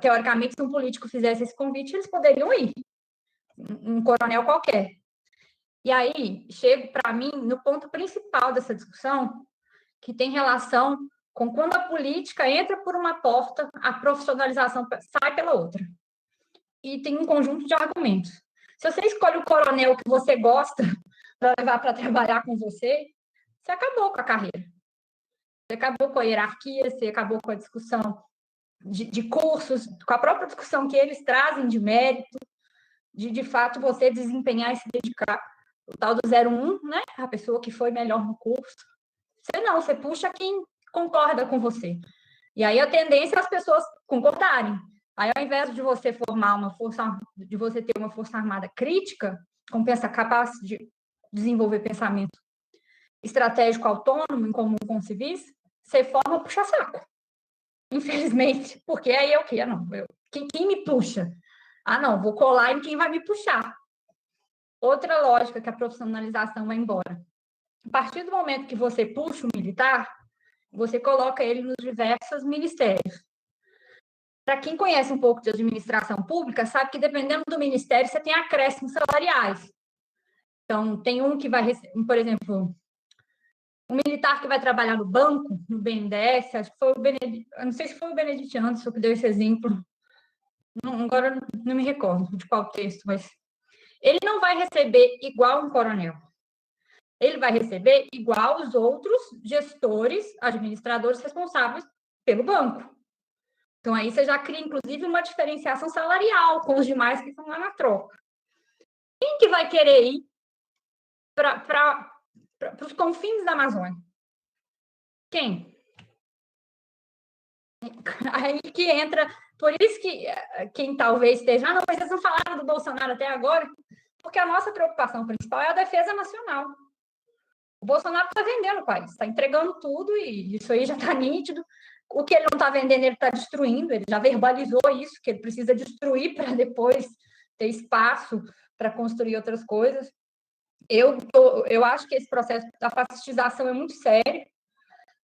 teoricamente, se um político fizesse esse convite, eles poderiam ir, um coronel qualquer. E aí, chego para mim no ponto principal dessa discussão, que tem relação com quando a política entra por uma porta, a profissionalização sai pela outra. E tem um conjunto de argumentos. Se você escolhe o coronel que você gosta para levar para trabalhar com você, você acabou com a carreira. Você acabou com a hierarquia, você acabou com a discussão de cursos, com a própria discussão que eles trazem de mérito, de fato você desempenhar e se dedicar. O tal do 01, né? A pessoa que foi melhor no curso. Você puxa quem concorda com você. E aí a tendência é as pessoas concordarem. Aí, ao invés de você formar de você ter uma força armada crítica, capaz de desenvolver pensamento estratégico autônomo, em comum com civis, você forma puxa-saco. Infelizmente, porque aí é o quê? Quem me puxa? Não, vou colar em quem vai me puxar. Outra lógica que a profissionalização vai embora. A partir do momento que você puxa o militar, você coloca ele nos diversos ministérios. Para quem conhece um pouco de administração pública, sabe que dependendo do ministério, você tem acréscimos salariais. Então, tem um que vai receber, por exemplo, um militar que vai trabalhar no banco, no BNDES, acho que foi o Benedito, não sei se foi o Benedito Anderson que deu esse exemplo, agora não me recordo de qual texto, mas ele não vai receber igual um coronel. Ele vai receber igual os outros gestores, administradores responsáveis pelo banco. Então, aí você já cria, inclusive, uma diferenciação salarial com os demais que estão lá na troca. Quem que vai querer ir para os confins da Amazônia? Quem? Aí que entra... Por isso que quem talvez esteja... não, mas vocês não falaram do Bolsonaro até agora, porque a nossa preocupação principal é a defesa nacional. O Bolsonaro está vendendo o país, está entregando tudo e isso aí já está nítido. O que ele não está vendendo, ele está destruindo, ele já verbalizou isso, que ele precisa destruir para depois ter espaço para construir outras coisas. Eu acho que esse processo da fascistização é muito sério.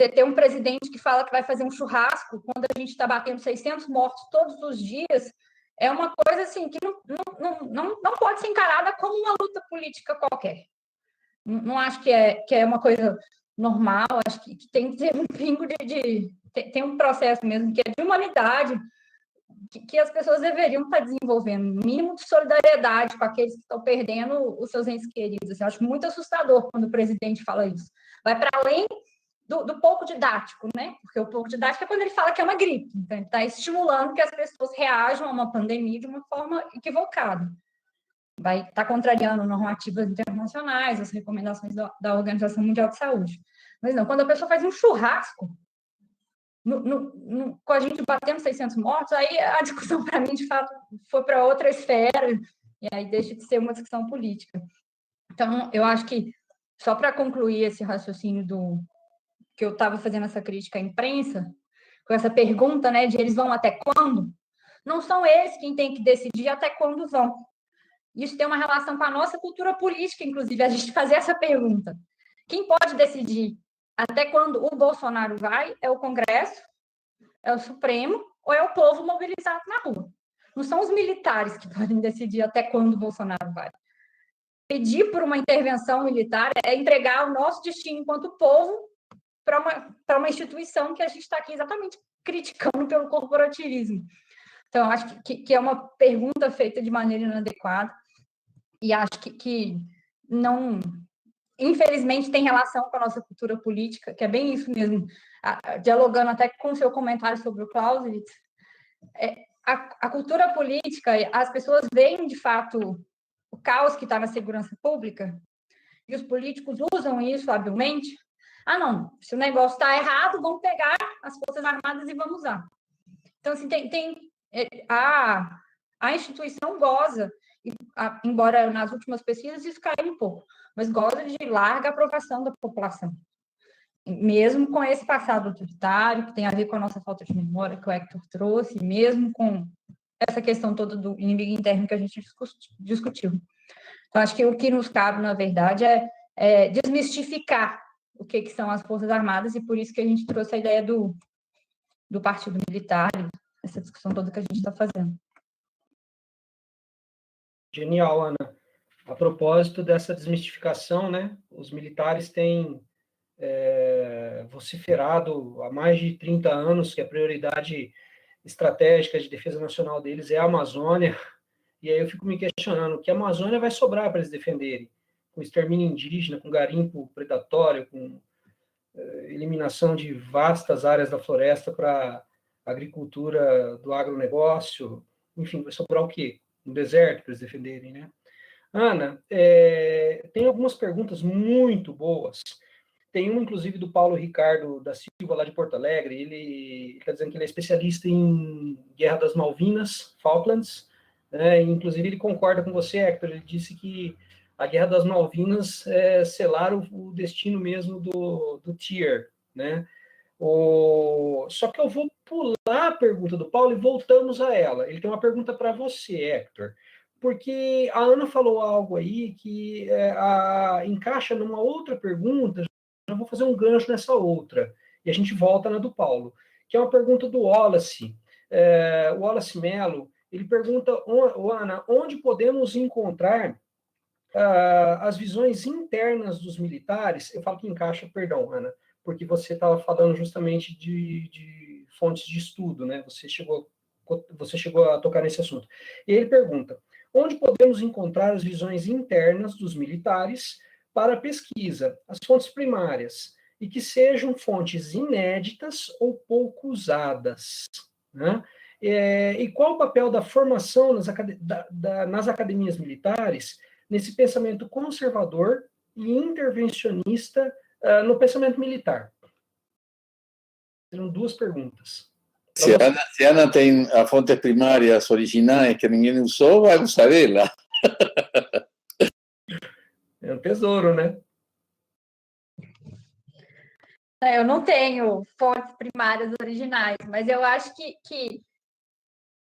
Você ter um presidente que fala que vai fazer um churrasco quando a gente está batendo 600 mortos todos os dias, é uma coisa assim que não pode ser encarada como uma luta política qualquer. Não acho que é uma coisa normal, acho que tem que ter um pingo tem um processo mesmo que é de humanidade, que as pessoas deveriam estar desenvolvendo, um mínimo de solidariedade com aqueles que estão perdendo os seus entes queridos. Assim, eu acho muito assustador quando o presidente fala isso. Vai para além do pouco didático, né? Porque o pouco didático é quando ele fala que é uma gripe. Então, ele está estimulando que as pessoas reajam a uma pandemia de uma forma equivocada. Vai estar contrariando normativas internacionais, as recomendações da Organização Mundial de Saúde. Mas não, quando a pessoa faz um churrasco, com a gente batendo 600 mortos, aí a discussão, para mim, de fato, foi para outra esfera, e aí deixa de ser uma discussão política. Então, eu acho que, só para concluir esse raciocínio que eu estava fazendo essa crítica à imprensa, com essa pergunta, né, de eles vão até quando, não são eles quem têm que decidir até quando vão. Isso tem uma relação com a nossa cultura política, inclusive, a gente fazer essa pergunta. Quem pode decidir até quando o Bolsonaro vai é o Congresso, é o Supremo ou é o povo mobilizado na rua. Não são os militares que podem decidir até quando o Bolsonaro vai. Pedir por uma intervenção militar é entregar o nosso destino enquanto povo para uma instituição que a gente está aqui exatamente criticando pelo corporativismo. Então, acho que é uma pergunta feita de maneira inadequada e acho que não... Infelizmente, tem relação com a nossa cultura política, que é bem isso mesmo, dialogando até com o seu comentário sobre o Clausewitz. A cultura política, as pessoas veem, de fato, o caos que está na segurança pública, e os políticos usam isso habilmente. Não, se o negócio está errado, vamos pegar as Forças Armadas e vamos usar. Então, assim, a instituição goza embora nas últimas pesquisas isso caiu um pouco, mas goza de larga aprovação da população. Mesmo com esse passado autoritário, que tem a ver com a nossa falta de memória, que o Hector trouxe, mesmo com essa questão toda do inimigo interno que a gente discutiu. Então, acho que o que nos cabe, na verdade, é desmistificar o que são as Forças Armadas, e por isso que a gente trouxe a ideia do Partido Militar, essa discussão toda que a gente está fazendo. Genial, Ana. A propósito dessa desmistificação, né, os militares têm vociferado há mais de 30 anos que a prioridade estratégica de defesa nacional deles é a Amazônia, e aí eu fico me questionando, que a Amazônia vai sobrar para eles defenderem, com extermínio indígena, com garimpo predatório, com eliminação de vastas áreas da floresta para agricultura do agronegócio, enfim, vai sobrar o quê? Um deserto para eles defenderem, né? Ana, tem algumas perguntas muito boas. Tem uma, inclusive, do Paulo Ricardo da Silva, lá de Porto Alegre. Ele está dizendo que ele é especialista em Guerra das Malvinas, Falklands, né? Inclusive, ele concorda com você, Hector. Ele disse que a Guerra das Malvinas selar o destino mesmo do Tier, né? Só que eu vou pular a pergunta do Paulo e voltamos a ela. Ele tem uma pergunta para você, Hector, porque a Ana falou algo aí que encaixa numa outra pergunta. Eu vou fazer um gancho nessa outra, e a gente volta na do Paulo, que é uma pergunta do Wallace. O Wallace Mello, ele pergunta, Ana, onde podemos encontrar as visões internas dos militares? Eu falo que encaixa, perdão, Ana, porque você estava falando justamente de fontes de estudo, né? Você chegou a tocar nesse assunto. E ele pergunta, onde podemos encontrar as visões internas dos militares para a pesquisa, as fontes primárias, e que sejam fontes inéditas ou pouco usadas, né? E qual o papel da formação nas academias militares nesse pensamento conservador e intervencionista no pensamento militar? Serão duas perguntas. Se a Ana tem as fontes primárias originais que ninguém usou, vai usar ela. É um tesouro, né? Eu não tenho fontes primárias originais, mas eu acho que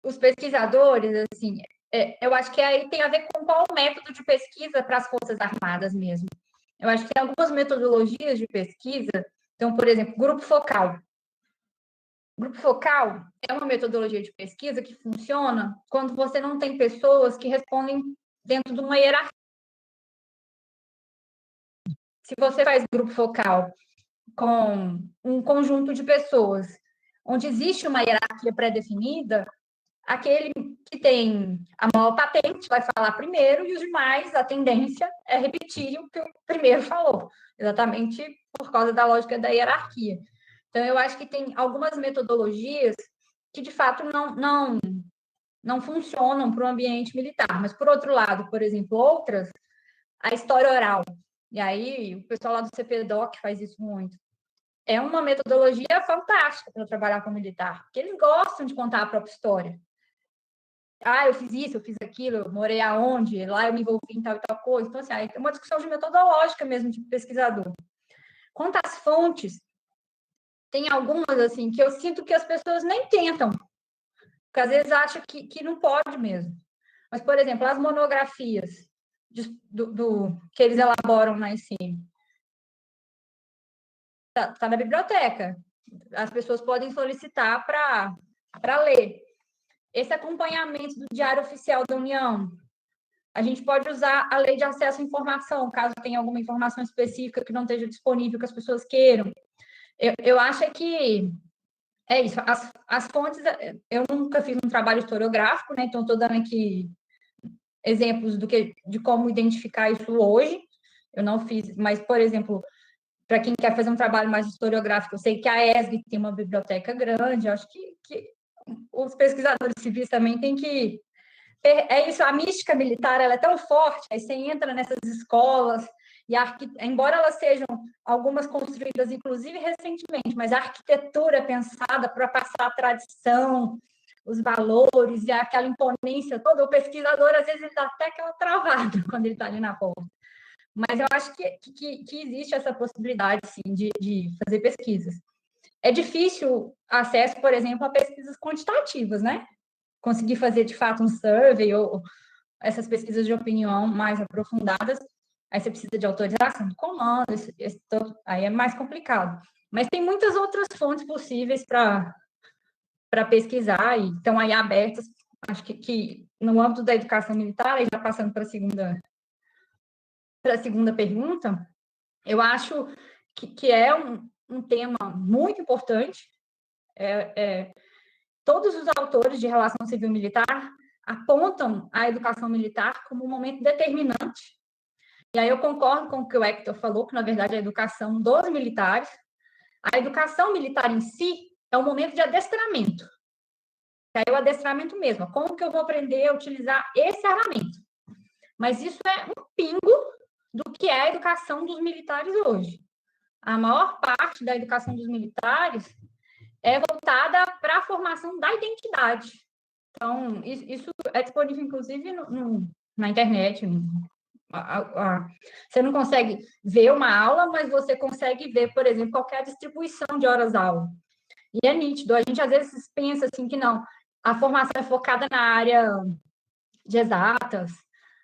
os pesquisadores, assim, eu acho que aí tem a ver com qual método de pesquisa para as Forças Armadas mesmo. Eu acho que tem algumas metodologias de pesquisa, então, por exemplo, grupo focal. Grupo focal é uma metodologia de pesquisa que funciona quando você não tem pessoas que respondem dentro de uma hierarquia. Se você faz grupo focal com um conjunto de pessoas onde existe uma hierarquia pré-definida, aquele que tem a maior patente vai falar primeiro e os demais, a tendência é repetir o que o primeiro falou, exatamente por causa da lógica da hierarquia. Então, eu acho que tem algumas metodologias que, de fato, não funcionam para o ambiente militar, mas, por outro lado, por exemplo, outras, a história oral, e aí o pessoal lá do CPDOC faz isso muito, é uma metodologia fantástica para trabalhar com militar, porque eles gostam de contar a própria história. Ah, eu fiz isso, eu fiz aquilo, eu morei aonde, lá eu me envolvi em tal e tal coisa. Então, assim, é uma discussão de metodológica mesmo, de pesquisador. Quanto às fontes, tem algumas, assim, que eu sinto que as pessoas nem tentam, porque às vezes acham que não pode mesmo. Mas, por exemplo, as monografias que eles elaboram na ICM, tá na biblioteca. As pessoas podem solicitar para ler. Esse acompanhamento do Diário Oficial da União, a gente pode usar a Lei de Acesso à Informação, caso tenha alguma informação específica que não esteja disponível, que as pessoas queiram. Eu acho que é isso. As fontes, eu nunca fiz um trabalho historiográfico, né? Então, estou dando aqui exemplos de como identificar isso hoje. Eu não fiz, mas, por exemplo, para quem quer fazer um trabalho mais historiográfico, eu sei que a ESG tem uma biblioteca grande, eu acho que os pesquisadores civis também têm que... É isso, a mística militar, ela é tão forte, aí você entra nessas escolas, e embora elas sejam algumas construídas, inclusive, recentemente, mas a arquitetura é pensada para passar a tradição, os valores e aquela imponência toda, o pesquisador, às vezes, ele dá até aquela travada quando ele está ali na porta. Mas eu acho que existe essa possibilidade, sim, de fazer pesquisas. É difícil acesso, por exemplo, a pesquisas quantitativas, né? Conseguir fazer, de fato, um survey ou essas pesquisas de opinião mais aprofundadas, aí você precisa de autorização do comando, aí é mais complicado. Mas tem muitas outras fontes possíveis para pesquisar e estão aí abertas. Acho que no âmbito da educação militar, aí já passando para a segunda pergunta, eu acho que é um tema muito importante. Todos os autores de relação civil-militar apontam a educação militar como um momento determinante. E aí eu concordo com o que o Hector falou, que, na verdade, a educação dos militares, a educação militar em si é um momento de adestramento. É o adestramento mesmo. Como que eu vou aprender a utilizar esse armamento? Mas isso é um pingo do que é a educação dos militares hoje. A maior parte da educação dos militares é voltada para a formação da identidade. Então, isso é disponível, inclusive, na internet. Você não consegue ver uma aula, mas você consegue ver, por exemplo, qual é a distribuição de horas-aula. E é nítido. A gente, às vezes, pensa assim que não, a formação é focada na área de exatas,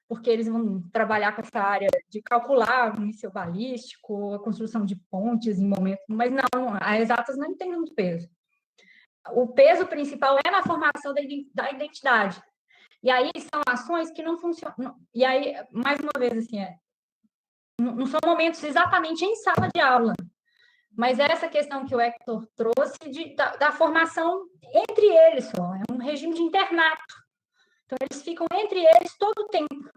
porque eles vão trabalhar com essa área de calcular o míssil balístico, a construção de pontes em momentos, mas não, as exatas não tem muito peso. O peso principal é na formação da identidade. E aí são ações que não funcionam. E aí, mais uma vez, assim, não são momentos exatamente em sala de aula, mas essa questão que o Hector trouxe da formação entre eles só, é um regime de internato. Então, eles ficam entre eles todo o tempo.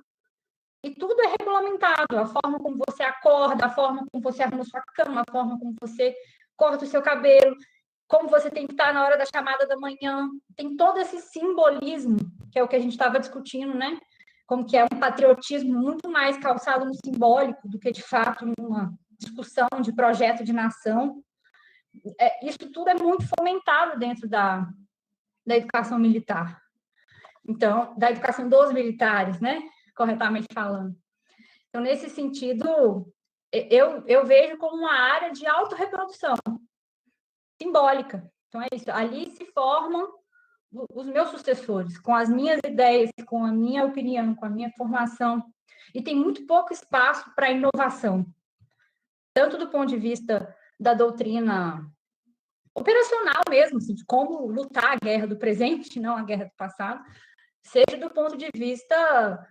E tudo é regulamentado, a forma como você acorda, a forma como você arruma sua cama, a forma como você corta o seu cabelo, como você tem que estar na hora da chamada da manhã. Tem todo esse simbolismo, que é o que a gente estava discutindo, né? Como que é um patriotismo muito mais calçado no simbólico do que, de fato, numa discussão de projeto de nação. Isso tudo é muito fomentado dentro da educação militar. Então, da educação dos militares, né? Corretamente falando. Então, nesse sentido, eu vejo como uma área de autorreprodução simbólica. Então, é isso. Ali se formam os meus sucessores, com as minhas ideias, com a minha opinião, com a minha formação. E tem muito pouco espaço para inovação, tanto do ponto de vista da doutrina operacional mesmo, assim, de como lutar a guerra do presente, não a guerra do passado, seja do ponto de vista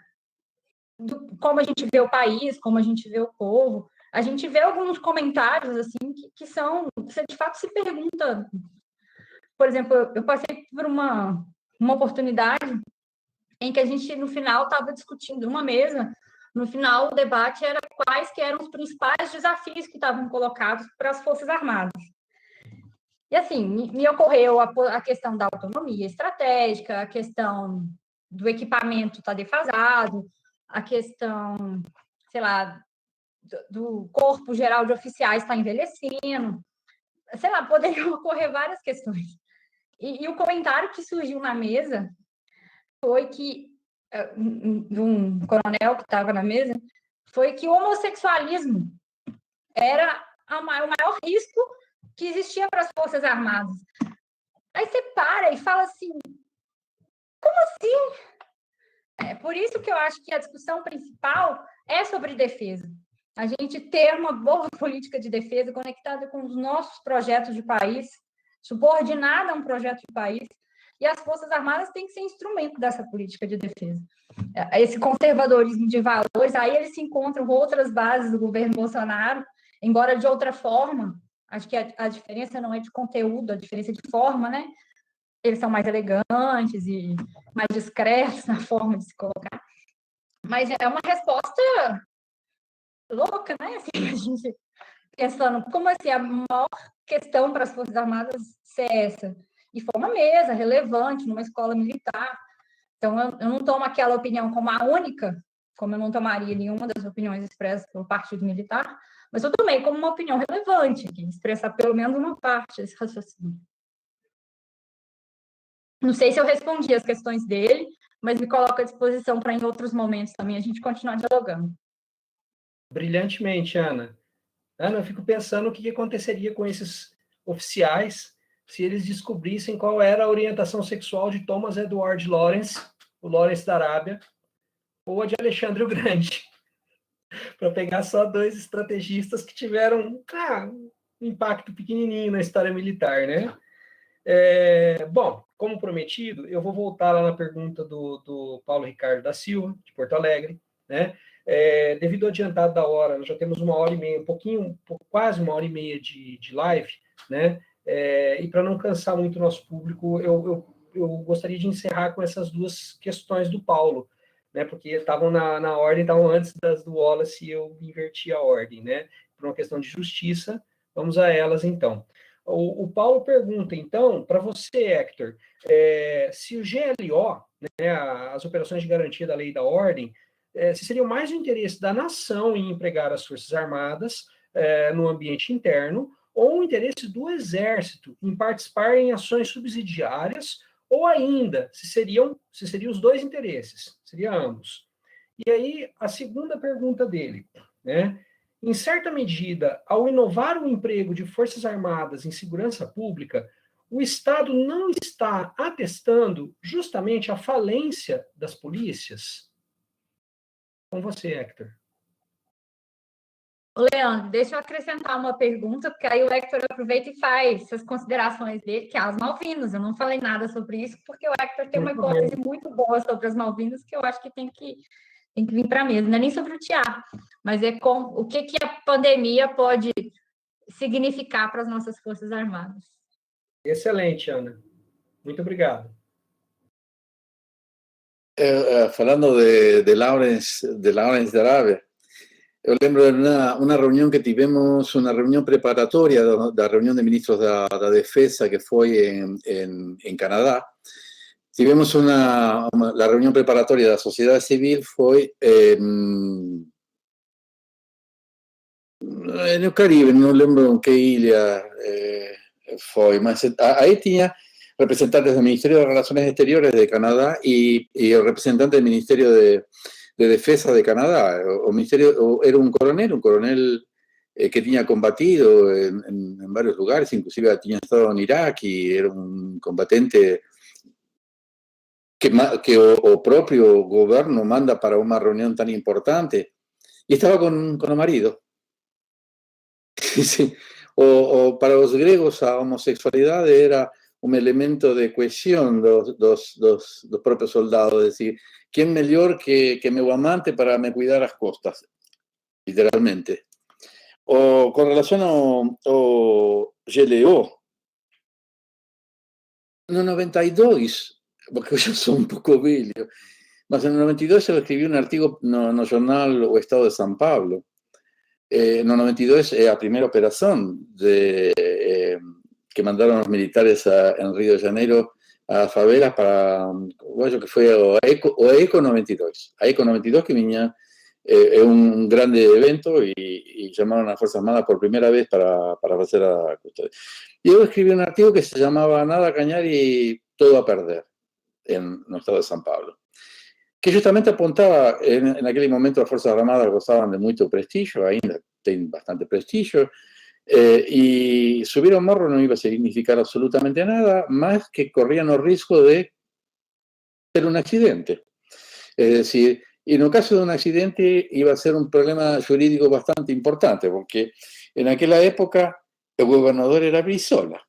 como a gente vê o país, como a gente vê o povo. A gente vê alguns comentários assim que são, você de fato se pergunta. Por exemplo, eu passei por uma oportunidade em que a gente, no final, estava discutindo uma mesa. No final, o debate era quais que eram os principais desafios que estavam colocados para as Forças Armadas. E, assim, me ocorreu a questão da autonomia estratégica, a questão do equipamento estar defasado, a questão, sei lá, do corpo geral de oficiais estar envelhecendo, sei lá, poderiam ocorrer várias questões. E o comentário que surgiu na mesa foi que, de um coronel que estava na mesa, foi que o homossexualismo era o maior risco que existia para as Forças Armadas. Aí você para e fala assim, como assim? É por isso que eu acho que a discussão principal é sobre defesa. A gente ter uma boa política de defesa conectada com os nossos projetos de país, subordinada a um projeto de país, e as Forças Armadas têm que ser instrumento dessa política de defesa. Esse conservadorismo de valores, aí eles se encontram com outras bases do governo Bolsonaro, embora de outra forma. Acho que a diferença não é de conteúdo, a diferença é de forma, né? Eles são mais elegantes e mais discretos na forma de se colocar. Mas é uma resposta louca, né? Assim, a gente pensando, como assim, a maior questão para as Forças Armadas ser essa? E foi uma mesa relevante, numa escola militar. Então, eu não tomo aquela opinião como a única, como eu não tomaria nenhuma das opiniões expressas pelo Partido Militar, mas eu tomei como uma opinião relevante, que expressar pelo menos uma parte desse raciocínio. Não sei se eu respondi as questões dele, mas me coloco à disposição para, em outros momentos também, a gente continuar dialogando. Brilhantemente, Ana. Ana, eu fico pensando o que aconteceria com esses oficiais se eles descobrissem qual era a orientação sexual de Thomas Edward Lawrence, o Lawrence da Arábia, ou a de Alexandre o Grande, para pegar só dois estrategistas que tiveram um impacto pequenininho na história militar, né? Bom, como prometido, eu vou voltar lá na pergunta do Paulo Ricardo da Silva, de Porto Alegre, né? Devido ao adiantado da hora, nós já temos 1h30, quase 1h30 de live, né? E para não cansar muito o nosso público, eu gostaria de encerrar com essas duas questões do Paulo, né? Porque estavam na ordem, estavam antes das do Wallace e eu inverti a ordem, né? Por uma questão de justiça, vamos a elas então. O Paulo pergunta, então, para você, Hector, se o GLO, né, as operações de garantia da lei e da ordem, se seria mais o interesse da nação em empregar as Forças Armadas no ambiente interno, ou o interesse do Exército em participar em ações subsidiárias, ou ainda, se seriam os dois interesses, seria ambos. E aí, a segunda pergunta dele, né? Em certa medida, ao inovar o emprego de Forças Armadas em segurança pública, o Estado não está atestando justamente a falência das polícias? Com você, Hector. Leandro, deixa eu acrescentar uma pergunta, porque aí o Hector aproveita e faz essas considerações dele, que é as Malvinas. Eu não falei nada sobre isso, porque o Hector tem uma hipótese muito boa sobre as Malvinas, que eu acho que tem que vir para a mesa. Não é nem sobre o teatro, mas é o que a pandemia pode significar para as nossas Forças Armadas. Excelente, Ana. Muito obrigado. Falando de Lawrence de Arábia, eu lembro de uma reunião que tivemos, uma reunião preparatória da reunião de ministros da Defesa que foi em Canadá. Tivemos a reunião preparatória da sociedade civil foi no Caribe, não lembro em que ilha foi, mas aí tinha representantes del Ministerio de Relaciones Exteriores de Canadá y el representante del Ministerio de Defensa de Canadá. Era un coronel que tenía combatido en varios lugares, inclusive tenía estado en Irak y era un combatente que o propio gobierno manda para una reunión tan importante. Y estaba con el marido. Sí. O para los griegos a homosexualidad era un elemento de cohesión dos propios soldados, es decir, ¿quién mejor que meu amante para me cuidar las costas? Literalmente. O con relación ao GLO, no 92, porque yo soy un poco velho, mas en el 92 yo escribí un artigo no jornal O Estado de São Paulo. No 92 a primeira operação que mandaram os militares em Rio de Janeiro a favelas para, acho que foi o ECO 92. A ECO 92 que vinha um grande evento e chamaram as Forças Armadas por primeira vez para fazer a custodia. E eu escrevi um artigo que se chamava Nada a ganhar e todo a perder no estado de São Paulo, que justamente apontaba, en aquel momento las Fuerzas Armadas gozaban de mucho prestigio, ainda tienen bastante prestigio, y subir a un morro no iba a significar absolutamente nada, más que corrían el riesgo de ser un accidente. Es decir, y en el caso de un accidente iba a ser un problema jurídico bastante importante, porque en aquella época el gobernador era Brizola.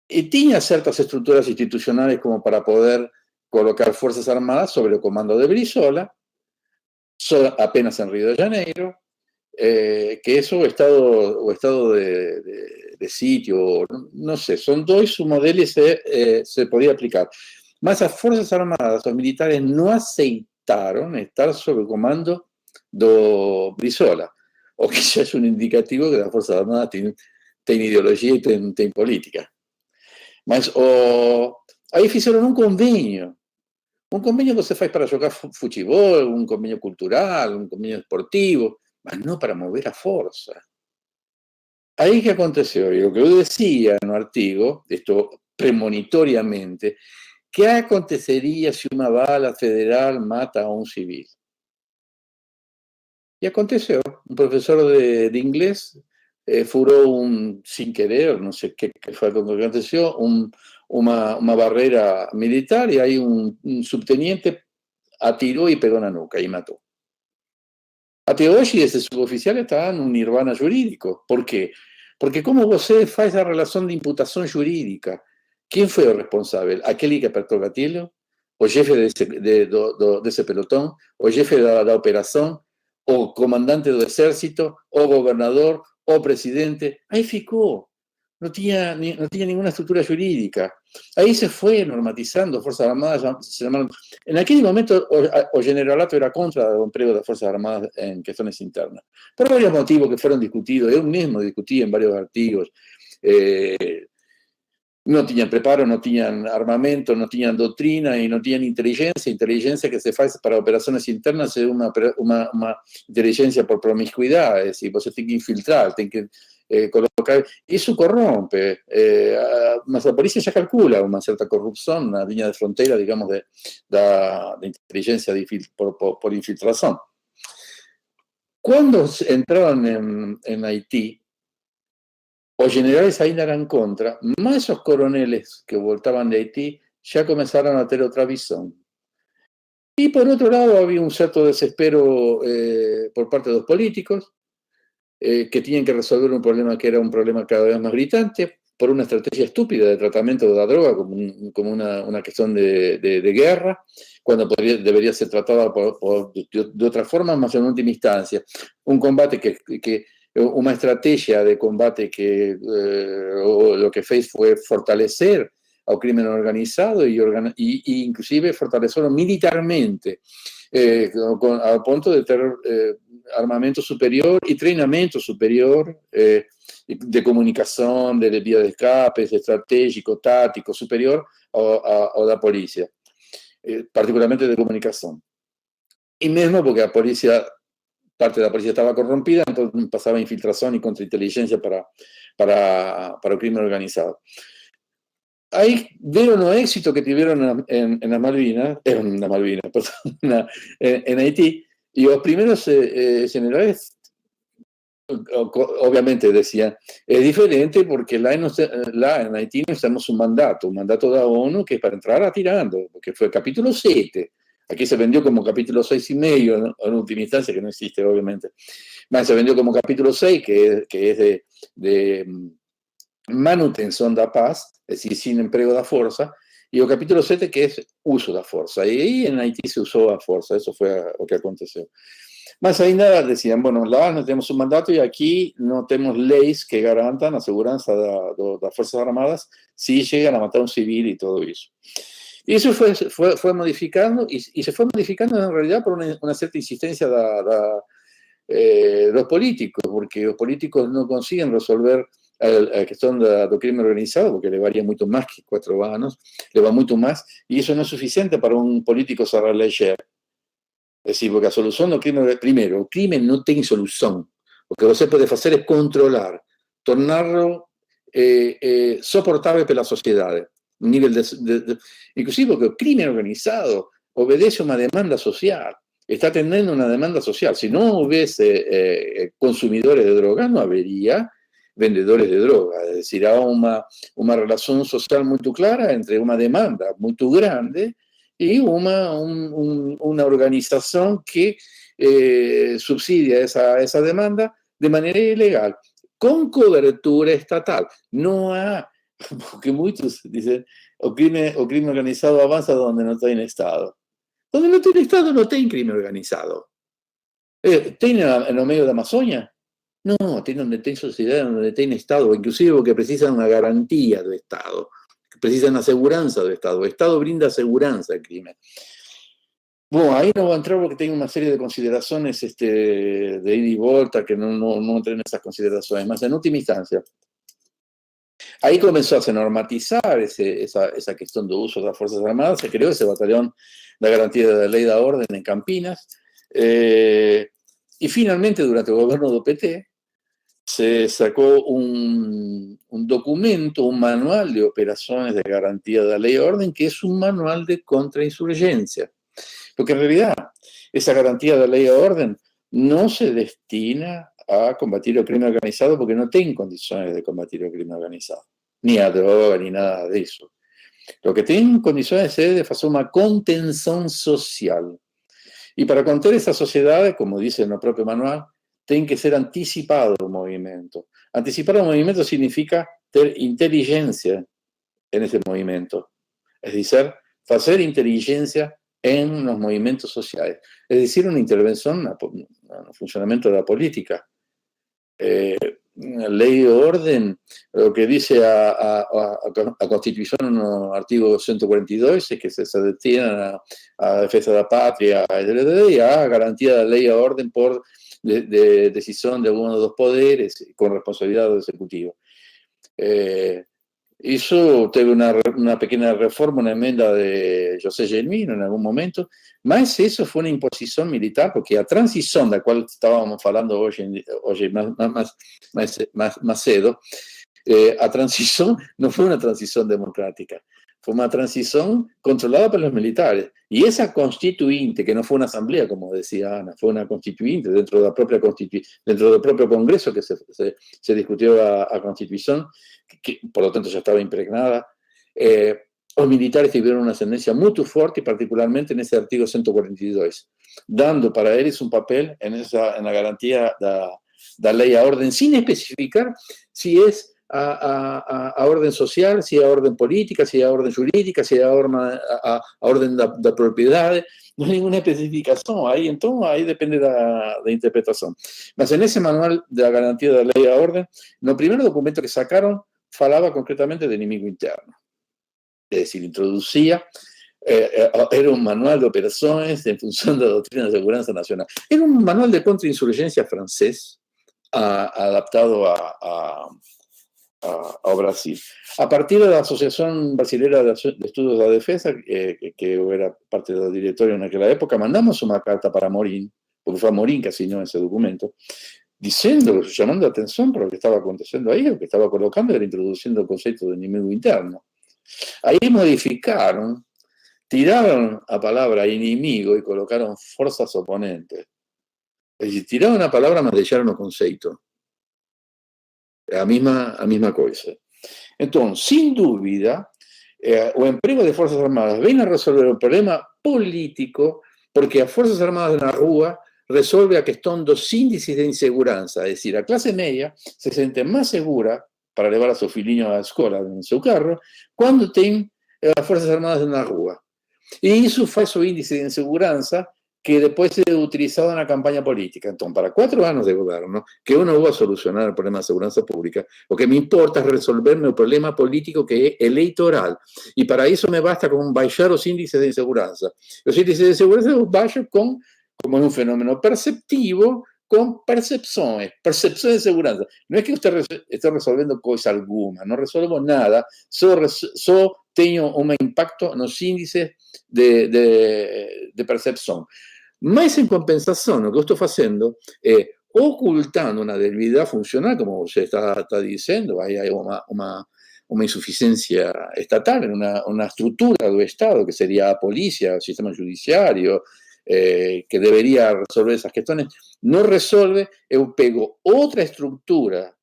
Y tenía ciertas estructuras institucionales como para poder colocar Fuerzas Armadas sobre el comando de Brizola, apenas en Río de Janeiro, que eso o estado de sitio, no sé, son dos modelos que se podía aplicar. Mas las Fuerzas Armadas, los militares no aceitaron estar sob el comando de Brizola, o que ya es un indicativo que las Fuerzas Armadas tienen ideología y tienen política. Mas aí fizeram um convênio que você faz para jogar futebol, um convênio cultural, um convênio esportivo, mas não para mover a força. Aí que aconteceu? E o que eu decía no artigo, esto premonitoriamente, ¿qué acontecería si una bala federal mata a un civil? Y aconteció. Un profesor de inglés furó sin querer, no sé qué fue lo que aconteció, una barrera militar y ahí un subteniente atiró y pegó en la nuca y mató. Até hoje esse suboficial está num nirvana jurídico. Por quê? Porque como você faz a relação de imputação jurídica? Quem foi o responsável? Aquele que apertou o gatilho? O chefe desse pelotão? O chefe da operação? O comandante do exército? O governador? O presidente? Aí ficou. Não tinha nenhuma estrutura jurídica. Aí se foi normatizando, Fuerzas Armadas se llamaron. En aquel momento o generalato era contra el empleo de las Fuerzas Armadas en cuestiones internas. Por varios motivos que fueron discutidos, yo mismo discutí en varios artículos. No tenían preparo, no tenían armamento, no tenían doctrina y no tenían inteligencia. Inteligencia que se hace para operaciones internas es una inteligencia por promiscuidad, es decir, vos tenés que infiltrar, tenés que colocar. Eso corrompe. Mas la policía ya calcula una cierta corrupción, una línea de frontera, digamos, de inteligencia por infiltración. Cuando entraron en Haití, os generales ainda eran contra, mas esos coroneles que voltaban de Haití ya comenzaron a tener otra visión. Y por otro lado había un cierto desespero por parte de los políticos que tenían que resolver un problema que era un problema cada vez más gritante por una estrategia estúpida de tratamiento de la droga como una cuestión de guerra, cuando debería ser tratada de otra forma, más en última instancia. Un combate una estrategia de combate que lo que fez fue fortalecer al crimen organizado y inclusive fortalecerlo militarmente, al punto de tener armamento superior y entrenamiento superior de comunicación, de vía de escapes, estratégico, táctico, superior a la policía, particularmente de comunicación. Y mismo porque la policía, parte de la policía estaba corrompida, entonces pasaba infiltración y contrainteligencia para el crimen organizado. Ahí vieron los éxitos que tuvieron en las Malvinas, en Haití, y los primeros generales obviamente decían, es diferente porque en Haití no tenemos un mandato de la ONU que es para entrar atirando, porque fue el capítulo 7. Aquí se vendió como capítulo 6,5, ¿no? En última instancia, que no existe, obviamente. Más se vendió como capítulo 6, que es de manutención de la paz, es decir, sin empleo de la fuerza, y el capítulo 7, que es uso de la fuerza. Y ahí en Haití se usó la fuerza, eso fue lo que aconteció. Más ainda decían, bueno, lá no tenemos un mandato y aquí no tenemos leyes que garantan la seguridad de las Fuerzas Armadas si llegan a matar a un civil y todo eso. Y eso fue modificando, y se fue modificando en realidad por una cierta insistencia de los políticos, porque los políticos no consiguen resolver la cuestión del crimen organizado, porque le varía mucho más que 4 años, le va mucho más, y eso no es suficiente para un político cerrar la ley. Es decir, porque la solución del crimen, primero, el crimen no tiene solución. Lo que usted puede hacer es controlar, tornarlo soportable para la sociedad. Un nivel inclusive porque el crimen organizado obedece a una demanda social, está atendiendo una demanda social. Si no hubiese consumidores de droga, no habría vendedores de droga. Es decir, hay una relación social muy clara entre una demanda muy grande y una organización que subsidia esa demanda de manera ilegal, con cobertura estatal. No hay, porque muchos dicen, o crimen organizado avanza donde no tiene Estado. Donde no tiene Estado no tiene crimen organizado. ¿Tiene en el medio de Amazonia? No, tiene donde tiene sociedad, donde tiene Estado, inclusive porque precisan una garantía del Estado, precisan aseguranza del Estado. El Estado brinda aseguranza al crimen. Bueno, ahí no va a entrar porque tengo una serie de consideraciones de ida y vuelta que no entran en esas consideraciones. Más en última instancia, ahí comenzó a se normatizar esa cuestión de uso de las Fuerzas Armadas, se creó ese batallón de garantía de la ley de orden en Campinas, y finalmente durante el gobierno de PT se sacó un documento, un manual de operaciones de garantía de la ley y orden, que es un manual de contrainsurgencia. Porque en realidad esa garantía de la ley y orden no se destina a combatir el crimen organizado porque no tienen condiciones de combatir el crimen organizado, ni a droga, ni nada de eso. Lo que tienen condiciones es de hacer una contención social. Y para conter esa sociedad, como dice en el propio manual, tiene que ser anticipado el movimiento. Anticipar el movimiento significa tener inteligencia en ese movimiento. Es decir, hacer inteligencia en los movimientos sociales. Es decir, una intervención en el funcionamiento de la política. Ley de orden, lo que dice a Constitución en el artículo 142 es que se destinan a defensa de la patria y a garantía de la ley y orden por de decisión de alguno de los poderes con responsabilidad del Ejecutivo. Hizo una pequeña reforma, una enmienda de José Gelmino en algún momento, mas eso fue una imposición militar, porque a transición de la cual estábamos hablando hoy más cedo, a transición no fue una transición democrática, fue una transición controlada por los militares. Y esa constituyente, que no fue una asamblea, como decía Ana, fue una constituyente dentro de la propia dentro del propio Congreso que se discutió a constitución, que por lo tanto ya estaba impregnada. Los militares tuvieron una ascendencia muy fuerte, particularmente en ese artículo 142, dando para ellos un papel en la garantía de la ley a orden, sin especificar si es a orden social, si a orden política, si a orden jurídica, si a orden de propiedades. No hay ninguna especificación, ahí depende de la interpretación. Mas en ese manual de la garantía de la ley a orden, el primer documento que sacaron falaba concretamente de enemigo interno. Es decir, introducía, era un manual de operaciones en función de la doctrina de seguridad nacional. Era un manual de contrainsurgencia francés adaptado a Brasil. A partir de la Asociación Brasilera de Estudios de la Defensa, que era parte del directorio en aquella época, mandamos una carta para Morín, porque fue Morín que asignó ese documento, diciendo, llamando la atención por lo que estaba aconteciendo ahí, lo que estaba colocando era introduciendo el concepto de enemigo interno. Ahí modificaron, tiraron a palabra enemigo y colocaron fuerzas oponentes. Es decir, tiraron a palabra, mas deixaron o conceito. A misma cosa. Entonces, sin duda, o empleo de Fuerzas Armadas ven a resolver el problema político, porque a Fuerzas Armadas de la Rúa resolve a cuestión dos índices de inseguridad. Es decir, la clase media se siente más segura para llevar a su filhinho a la escuela en su carro cuando tienen las Fuerzas Armadas de la Rúa. Y eso fue su índice de inseguridad que después se ha utilizado en la campaña política. Entonces, para 4 años de gobierno, que yo no voy a solucionar el problema de seguridad pública, lo que me importa es resolverme el problema político que es electoral. Y para eso me basta con bajar los índices de inseguridad. Los índices de inseguridad los bajo como un fenómeno perceptivo, con percepciones de seguridad. No es que usted esté resolviendo cosa alguna, no resuelvo nada, solo tengo un impacto en los índices de percepción. Mas en compensación, lo que estoy haciendo es ocultando una debilidad funcional, como usted está diciendo, hay una insuficiencia estatal en una estructura del Estado, que sería la policía, el sistema judiciario, que debería resolver esas cuestiones, no resuelve, yo pego otra estructura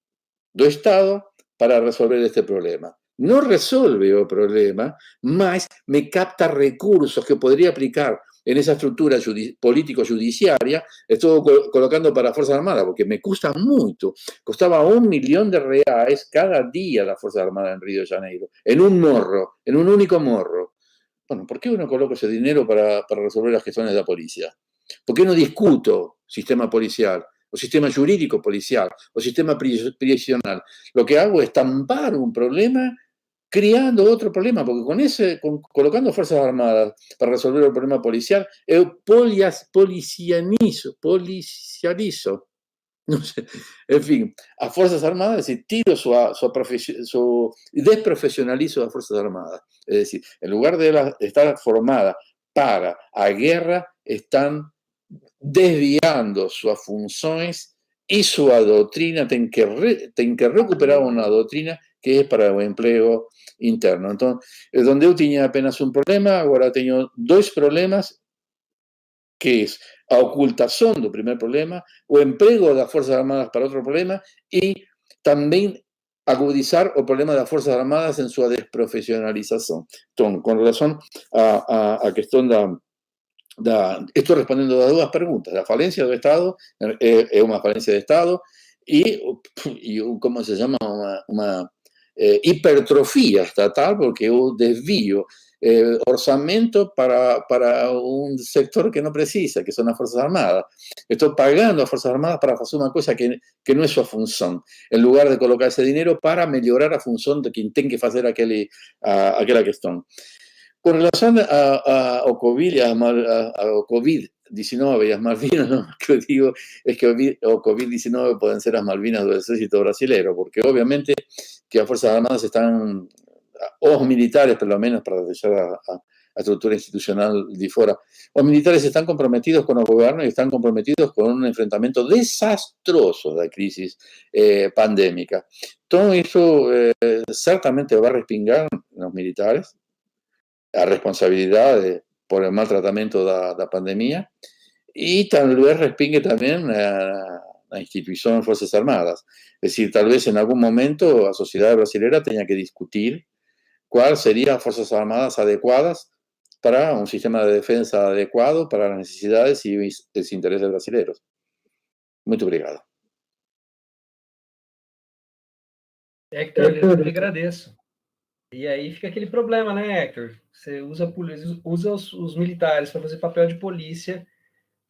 del Estado para resolver este problema. No resuelve el problema, mas me capta recursos que podría aplicar en esa estructura político-judiciaria. Estoy colocando para Fuerzas Armadas, porque me cuesta mucho. Costaba $1 millón de reales cada día la Fuerza Armada en Río de Janeiro, en un único morro. Bueno, ¿por qué uno coloca ese dinero para resolver las cuestiones de la policía? ¿Por qué no discuto sistema policial, o sistema jurídico policial, o sistema prisional? Lo que hago es tampar un problema creando otro problema, porque colocando Fuerzas Armadas para resolver el problema policial, yo policializo. No sé. En fin, a Fuerzas Armadas, es decir, desprofesionalizo a las Fuerzas Armadas. Es decir, en lugar de estar formada para la guerra, están desviando sus funciones e sua doutrina tem que recuperar uma doutrina que é para o emprego interno. Então, onde eu tinha apenas um problema, agora tenho dois problemas, que es a ocultación del primer problema, o empleo de las Fuerzas Armadas para otro problema, y también agudizar el problema de las Fuerzas Armadas en su desprofesionalización. Entonces, con relación a cuestión estoy respondiendo a dos preguntas. La falencia del Estado es una falencia de Estado y ¿cómo se llama? Una hipertrofia estatal, porque un desvío orçamento para un sector que no precisa, que son las Fuerzas Armadas. Estoy pagando a las Fuerzas Armadas para hacer una cosa que no es su función, en lugar de colocar ese dinero para mejorar la función de quien tiene que hacer aquella cuestión. Con relación a COVID-19 y las Malvinas, lo que digo es que o COVID-19 pueden ser las Malvinas del ejército brasileño, porque obviamente que las Fuerzas Armadas están, o los militares, por lo menos, para dejar a estructura institucional de fuera, los militares están comprometidos con el gobierno y están comprometidos con un enfrentamiento desastroso de la crisis pandémica. Todo eso ciertamente va a respingar los militares a responsabilidad por el maltratamiento de la pandemia, y tal vez respingue también la institución de Fuerzas Armadas. Es decir, tal vez en algún momento la sociedad brasileña tenga que discutir cuáles serían las Fuerzas Armadas adecuadas para un sistema de defensa adecuado para las necesidades y los intereses brasileños. Muito obrigado. Héctor, eu que agradeço. E aí fica aquele problema, né, Héctor? Você usa os militares para fazer papel de polícia,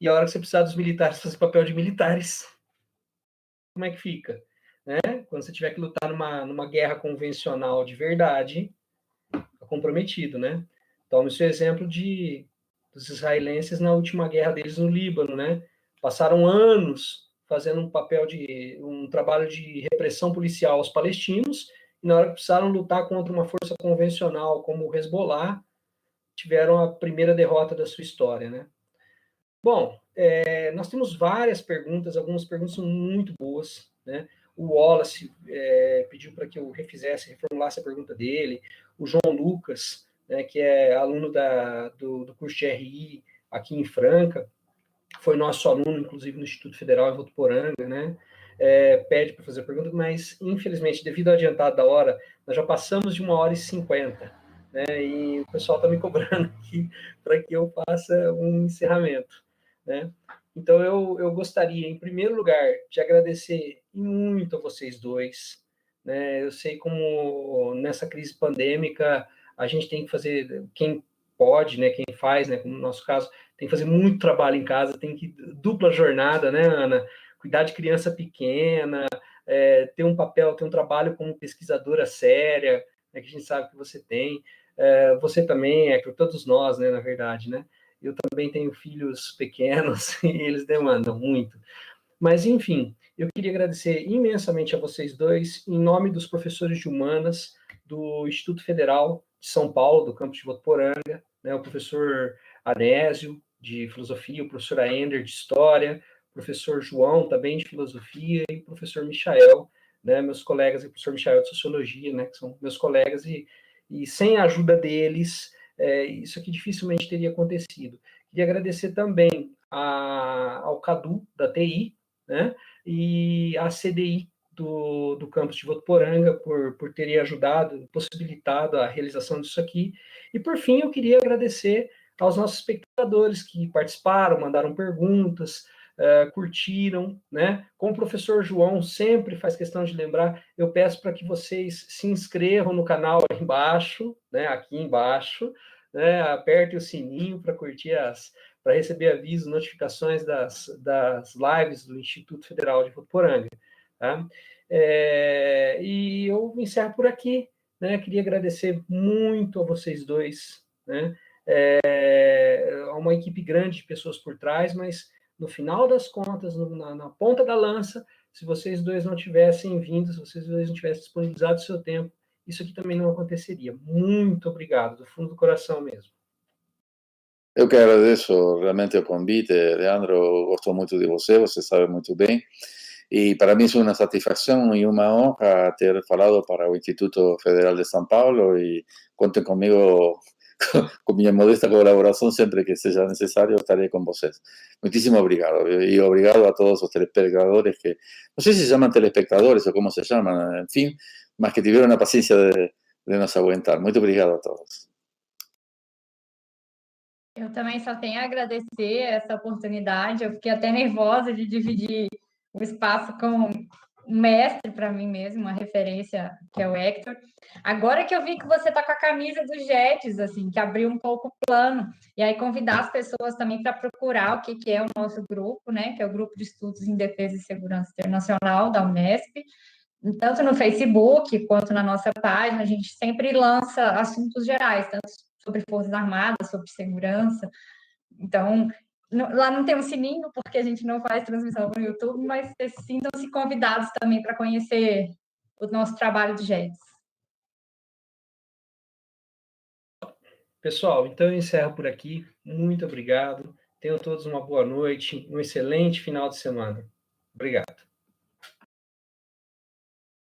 e a hora que você precisar dos militares fazer papel de militares, como é que fica? Né? Quando você tiver que lutar numa guerra convencional de verdade, tá comprometido, né? Tome o seu exemplo dos israelenses na última guerra deles no Líbano, né? Passaram anos fazendo um trabalho de repressão policial aos palestinos, e na hora que precisaram lutar contra uma força convencional como o Hezbollah, tiveram a primeira derrota da sua história, né? Bom, nós temos várias perguntas, algumas perguntas são muito boas, né? O Wallace pediu para que eu reformulasse a pergunta dele. O João Lucas, né, que é aluno do curso de RI aqui em Franca, foi nosso aluno, inclusive, no Instituto Federal em Votuporanga, né? Pede para fazer a pergunta, mas, infelizmente, devido ao adiantado da hora, nós já passamos de 1h50, né? E o pessoal está me cobrando aqui para que eu faça um encerramento, né? Então, eu gostaria, em primeiro lugar, de agradecer muito a vocês dois, né? Eu sei como, nessa crise pandêmica, a gente tem que fazer, quem pode, né, quem faz, né, como no nosso caso, tem que fazer muito trabalho em casa, tem que dupla jornada, né, Ana? Cuidar de criança pequena, ter um trabalho como pesquisadora séria, né, que a gente sabe que você tem. Você também, Héctor, todos nós, né, na verdade, né? Eu também tenho filhos pequenos e eles demandam muito. Mas, enfim, eu queria agradecer imensamente a vocês dois, em nome dos professores de Humanas do Instituto Federal de São Paulo, do campus de Votuporanga, né, o professor Anésio, de Filosofia, o professor Aender, de História, o professor João, também de Filosofia, e o professor Michael, né, meus colegas, e o professor Michael de Sociologia, né, que são meus colegas, e sem a ajuda deles, isso aqui dificilmente teria acontecido. Queria agradecer também ao Cadu, da TI, né, e à CDI do campus de Votuporanga por terem ajudado, possibilitado a realização disso aqui. E, por fim, eu queria agradecer aos nossos espectadores que participaram, mandaram perguntas, curtiram, né? Como o professor João sempre faz questão de lembrar, eu peço para que vocês se inscrevam no canal aqui embaixo, né? Aqui embaixo, né? Apertem o sininho para curtir para receber avisos, notificações das lives do Instituto Federal de Votuporanga. Tá? E eu encerro por aqui, né? Queria agradecer muito a vocês dois, né? Há uma equipe grande de pessoas por trás, mas no final das contas, na ponta da lança, se vocês dois não tivessem vindo, se vocês dois não tivessem disponibilizado o seu tempo, isso aqui também não aconteceria. Muito obrigado, do fundo do coração mesmo. Eu que agradeço realmente o convite, Leandro, gosto muito de você sabe muito bem. E para mim é uma satisfação e uma honra ter falado para o Instituto Federal de São Paulo e contem comigo com minha modesta colaboração sempre que seja necessário, estarei com vocês. Muitíssimo obrigado. E obrigado a todos os telespectadores que, não sei se se chamam telespectadores ou como se chamam, enfim, mas que tiveram a paciência de nos aguentar. Muito obrigado a todos. Eu também só tenho a agradecer essa oportunidade. Eu fiquei até nervosa de dividir o espaço com um mestre para mim mesmo, uma referência que é o Hector. Agora que eu vi que você está com a camisa do JETS, assim, que abriu um pouco o plano, e aí convidar as pessoas também para procurar o que é o nosso grupo, né, que é o Grupo de Estudos em Defesa e Segurança Internacional da Unesp, tanto no Facebook quanto na nossa página, a gente sempre lança assuntos gerais, tanto sobre Forças Armadas, sobre segurança. Então, lá não tem um sininho, porque a gente não faz transmissão no YouTube, mas sintam-se convidados também para conhecer o nosso trabalho de JETS. Pessoal, então eu encerro por aqui. Muito obrigado. Tenham todos uma boa noite, um excelente final de semana. Obrigado.